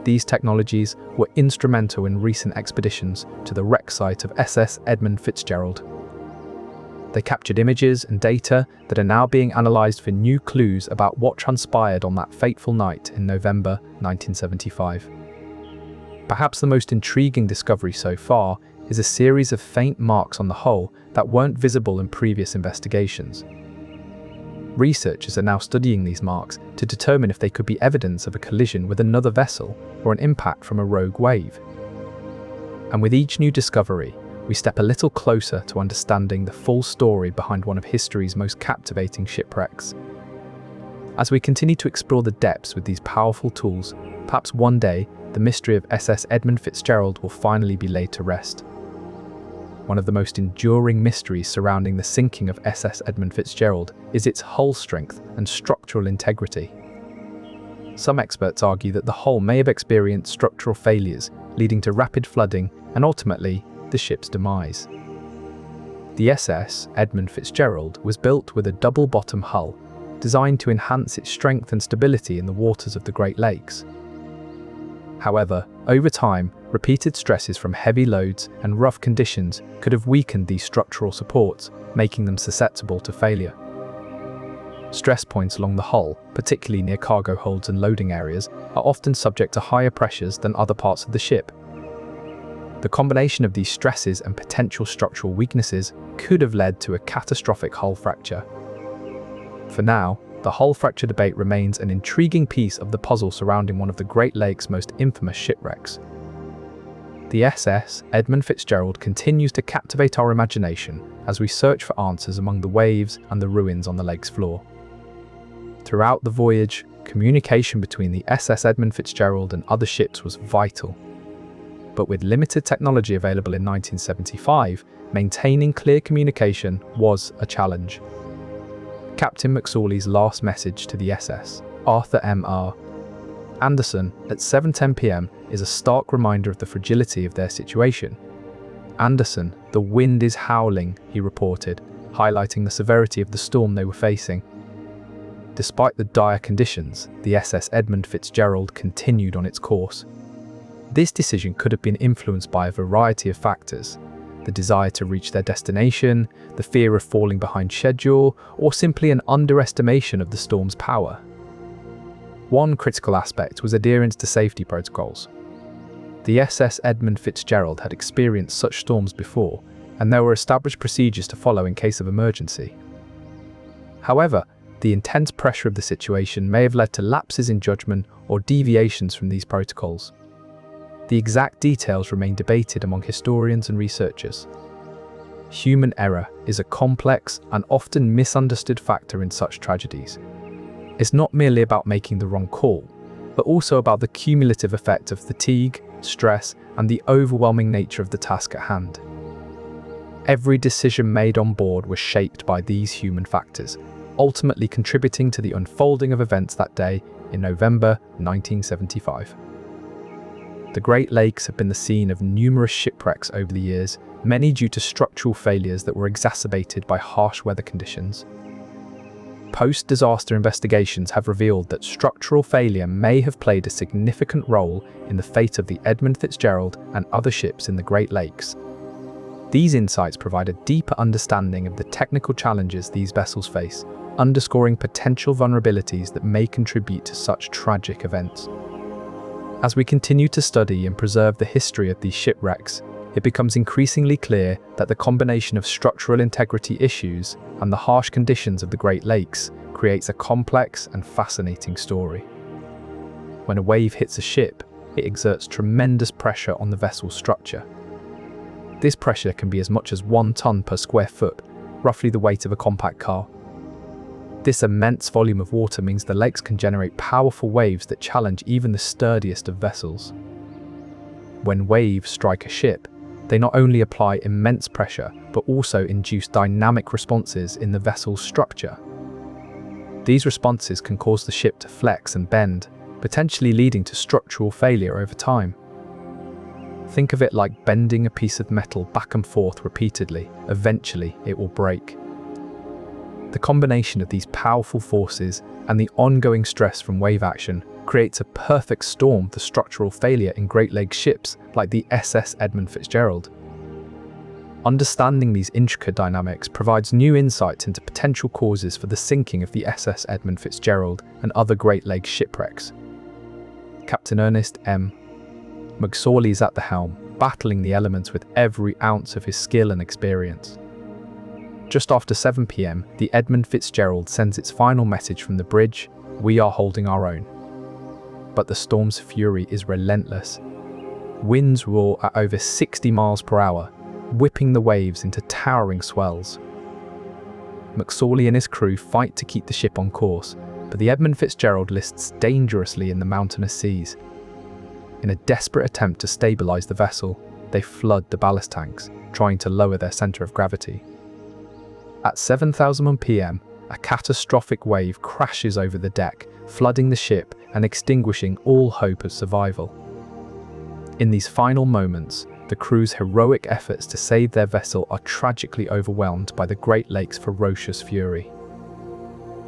These technologies were instrumental in recent expeditions to the wreck site of SS Edmund Fitzgerald. They captured images and data that are now being analysed for new clues about what transpired on that fateful night in November 1975. Perhaps the most intriguing discovery so far is a series of faint marks on the hull that weren't visible in previous investigations. Researchers are now studying these marks to determine if they could be evidence of a collision with another vessel or an impact from a rogue wave. And with each new discovery, we step a little closer to understanding the full story behind one of history's most captivating shipwrecks. As we continue to explore the depths with these powerful tools, perhaps one day the mystery of SS Edmund Fitzgerald will finally be laid to rest. One of the most enduring mysteries surrounding the sinking of SS Edmund Fitzgerald is its hull strength and structural integrity. Some experts argue that the hull may have experienced structural failures, leading to rapid flooding and ultimately the ship's demise. The SS Edmund Fitzgerald was built with a double-bottom hull, designed to enhance its strength and stability in the waters of the Great Lakes. However, over time, repeated stresses from heavy loads and rough conditions could have weakened these structural supports, making them susceptible to failure. Stress points along the hull, particularly near cargo holds and loading areas, are often subject to higher pressures than other parts of the ship. The combination of these stresses and potential structural weaknesses could have led to a catastrophic hull fracture. For now, the hull fracture debate remains an intriguing piece of the puzzle surrounding one of the Great Lakes' most infamous shipwrecks. The SS Edmund Fitzgerald continues to captivate our imagination as we search for answers among the waves and the ruins on the lake's floor. Throughout the voyage, communication between the SS Edmund Fitzgerald and other ships was vital. But with limited technology available in 1975, maintaining clear communication was a challenge. Captain McSorley's last message to the SS, Arthur M.R. Anderson, at 7:10 p.m. is a stark reminder of the fragility of their situation. Anderson, "The wind is howling," he reported, highlighting the severity of the storm they were facing. Despite the dire conditions, the SS Edmund Fitzgerald continued on its course. This decision could have been influenced by a variety of factors: the desire to reach their destination, the fear of falling behind schedule, or simply an underestimation of the storm's power. One critical aspect was adherence to safety protocols. The SS Edmund Fitzgerald had experienced such storms before, and there were established procedures to follow in case of emergency. However, the intense pressure of the situation may have led to lapses in judgment or deviations from these protocols. The exact details remain debated among historians and researchers. Human error is a complex and often misunderstood factor in such tragedies. It's not merely about making the wrong call, but also about the cumulative effect of fatigue, stress, and the overwhelming nature of the task at hand. Every decision made on board was shaped by these human factors, ultimately contributing to the unfolding of events that day in November 1975. The Great Lakes have been the scene of numerous shipwrecks over the years, many due to structural failures that were exacerbated by harsh weather conditions. Post-disaster investigations have revealed that structural failure may have played a significant role in the fate of the Edmund Fitzgerald and other ships in the Great Lakes. These insights provide a deeper understanding of the technical challenges these vessels face, underscoring potential vulnerabilities that may contribute to such tragic events. As we continue to study and preserve the history of these shipwrecks, it becomes increasingly clear that the combination of structural integrity issues and the harsh conditions of the Great Lakes creates a complex and fascinating story. When a wave hits a ship, it exerts tremendous pressure on the vessel's structure. This pressure can be as much as 1 ton per square foot, roughly the weight of a compact car. This immense volume of water means the lakes can generate powerful waves that challenge even the sturdiest of vessels. When waves strike a ship, they not only apply immense pressure, but also induce dynamic responses in the vessel's structure. These responses can cause the ship to flex and bend, potentially leading to structural failure over time. Think of it like bending a piece of metal back and forth repeatedly. Eventually, it will break. The combination of these powerful forces and the ongoing stress from wave action creates a perfect storm for structural failure in Great Lakes ships like the SS Edmund Fitzgerald. Understanding these intricate dynamics provides new insights into potential causes for the sinking of the SS Edmund Fitzgerald and other Great Lakes shipwrecks. Captain Ernest M. McSorley is at the helm, battling the elements with every ounce of his skill and experience. Just after 7 p.m, the Edmund Fitzgerald sends its final message from the bridge: "We are holding our own." But the storm's fury is relentless. Winds roar at over 60 miles per hour, whipping the waves into towering swells. McSorley and his crew fight to keep the ship on course, but the Edmund Fitzgerald lists dangerously in the mountainous seas. In a desperate attempt to stabilize the vessel, they flood the ballast tanks, trying to lower their center of gravity. At 7,000 p.m., a catastrophic wave crashes over the deck, flooding the ship and extinguishing all hope of survival. In these final moments, the crew's heroic efforts to save their vessel are tragically overwhelmed by the Great Lakes' ferocious fury.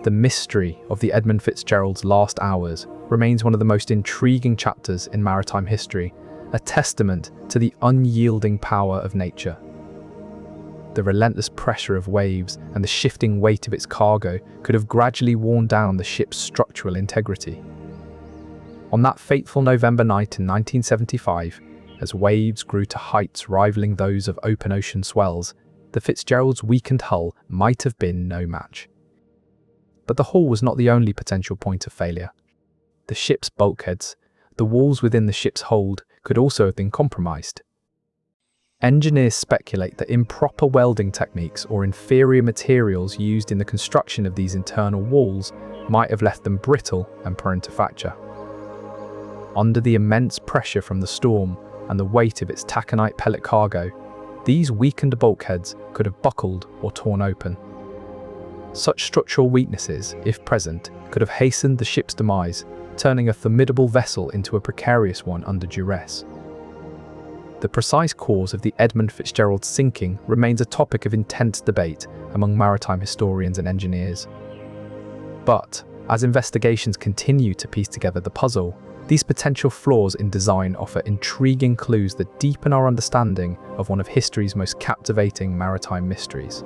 The mystery of the Edmund Fitzgerald's last hours remains one of the most intriguing chapters in maritime history, a testament to the unyielding power of nature. The relentless pressure of waves and the shifting weight of its cargo could have gradually worn down the ship's structural integrity. On that fateful November night in 1975, as waves grew to heights rivaling those of open ocean swells, the Fitzgerald's weakened hull might have been no match. But the hull was not the only potential point of failure. The ship's bulkheads, the walls within the ship's hold, could also have been compromised. Engineers speculate that improper welding techniques or inferior materials used in the construction of these internal walls might have left them brittle and prone to fracture. Under the immense pressure from the storm and the weight of its taconite pellet cargo, these weakened bulkheads could have buckled or torn open. Such structural weaknesses, if present, could have hastened the ship's demise, turning a formidable vessel into a precarious one under duress. The precise cause of the Edmund Fitzgerald's sinking remains a topic of intense debate among maritime historians and engineers. But, as investigations continue to piece together the puzzle, these potential flaws in design offer intriguing clues that deepen our understanding of one of history's most captivating maritime mysteries.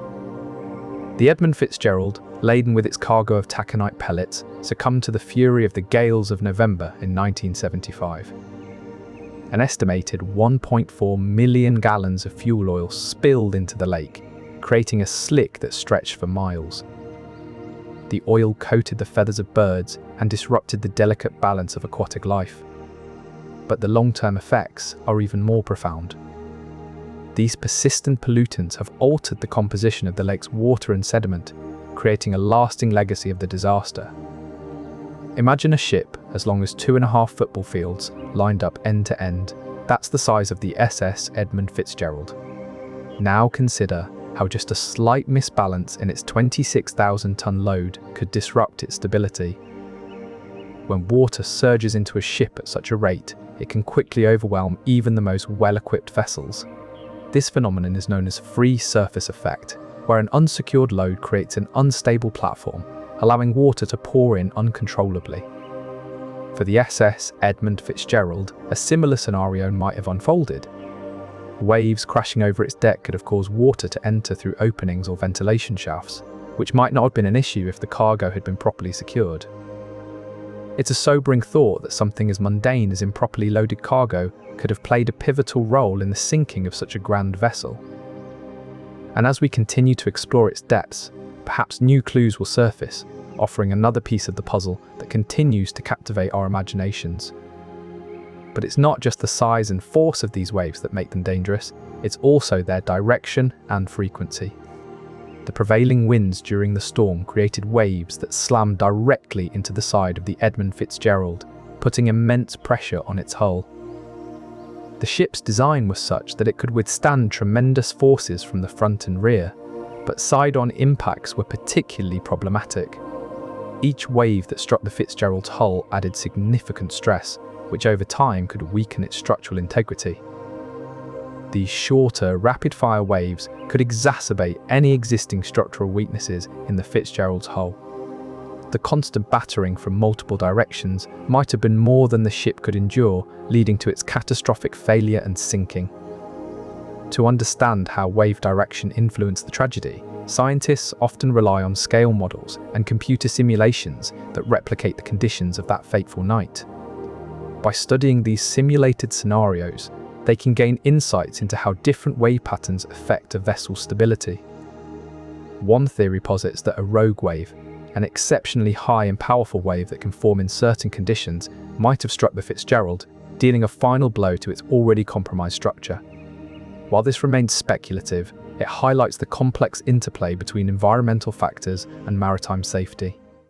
The Edmund Fitzgerald, laden with its cargo of taconite pellets, succumbed to the fury of the gales of November in 1975. An estimated 1.4 million gallons of fuel oil spilled into the lake, creating a slick that stretched for miles. The oil coated the feathers of birds and disrupted the delicate balance of aquatic life. But the long-term effects are even more profound. These persistent pollutants have altered the composition of the lake's water and sediment, creating a lasting legacy of the disaster. Imagine a ship as long as 2.5 football fields lined up end to end. That's the size of the SS Edmund Fitzgerald. Now consider how just a slight misbalance in its 26,000-ton load could disrupt its stability. When water surges into a ship at such a rate, it can quickly overwhelm even the most well-equipped vessels. This phenomenon is known as free surface effect, where an unsecured load creates an unstable platform, allowing water to pour in uncontrollably. For the SS Edmund Fitzgerald, a similar scenario might have unfolded. Waves crashing over its deck could have caused water to enter through openings or ventilation shafts, which might not have been an issue if the cargo had been properly secured. It's a sobering thought that something as mundane as improperly loaded cargo could have played a pivotal role in the sinking of such a grand vessel. And as we continue to explore its depths, perhaps new clues will surface, offering another piece of the puzzle that continues to captivate our imaginations. But it's not just the size and force of these waves that make them dangerous, it's also their direction and frequency. The prevailing winds during the storm created waves that slammed directly into the side of the Edmund Fitzgerald, putting immense pressure on its hull. The ship's design was such that it could withstand tremendous forces from the front and rear, but side-on impacts were particularly problematic. Each wave that struck the Fitzgerald's hull added significant stress, which over time could weaken its structural integrity. These shorter, rapid-fire waves could exacerbate any existing structural weaknesses in the Fitzgerald's hull. The constant battering from multiple directions might have been more than the ship could endure, leading to its catastrophic failure and sinking. To understand how wave direction influenced the tragedy, scientists often rely on scale models and computer simulations that replicate the conditions of that fateful night. By studying these simulated scenarios, they can gain insights into how different wave patterns affect a vessel's stability. One theory posits that a rogue wave, an exceptionally high and powerful wave that can form in certain conditions, might have struck the Fitzgerald, dealing a final blow to its already compromised structure. While this remains speculative, it highlights the complex interplay between environmental factors and maritime safety.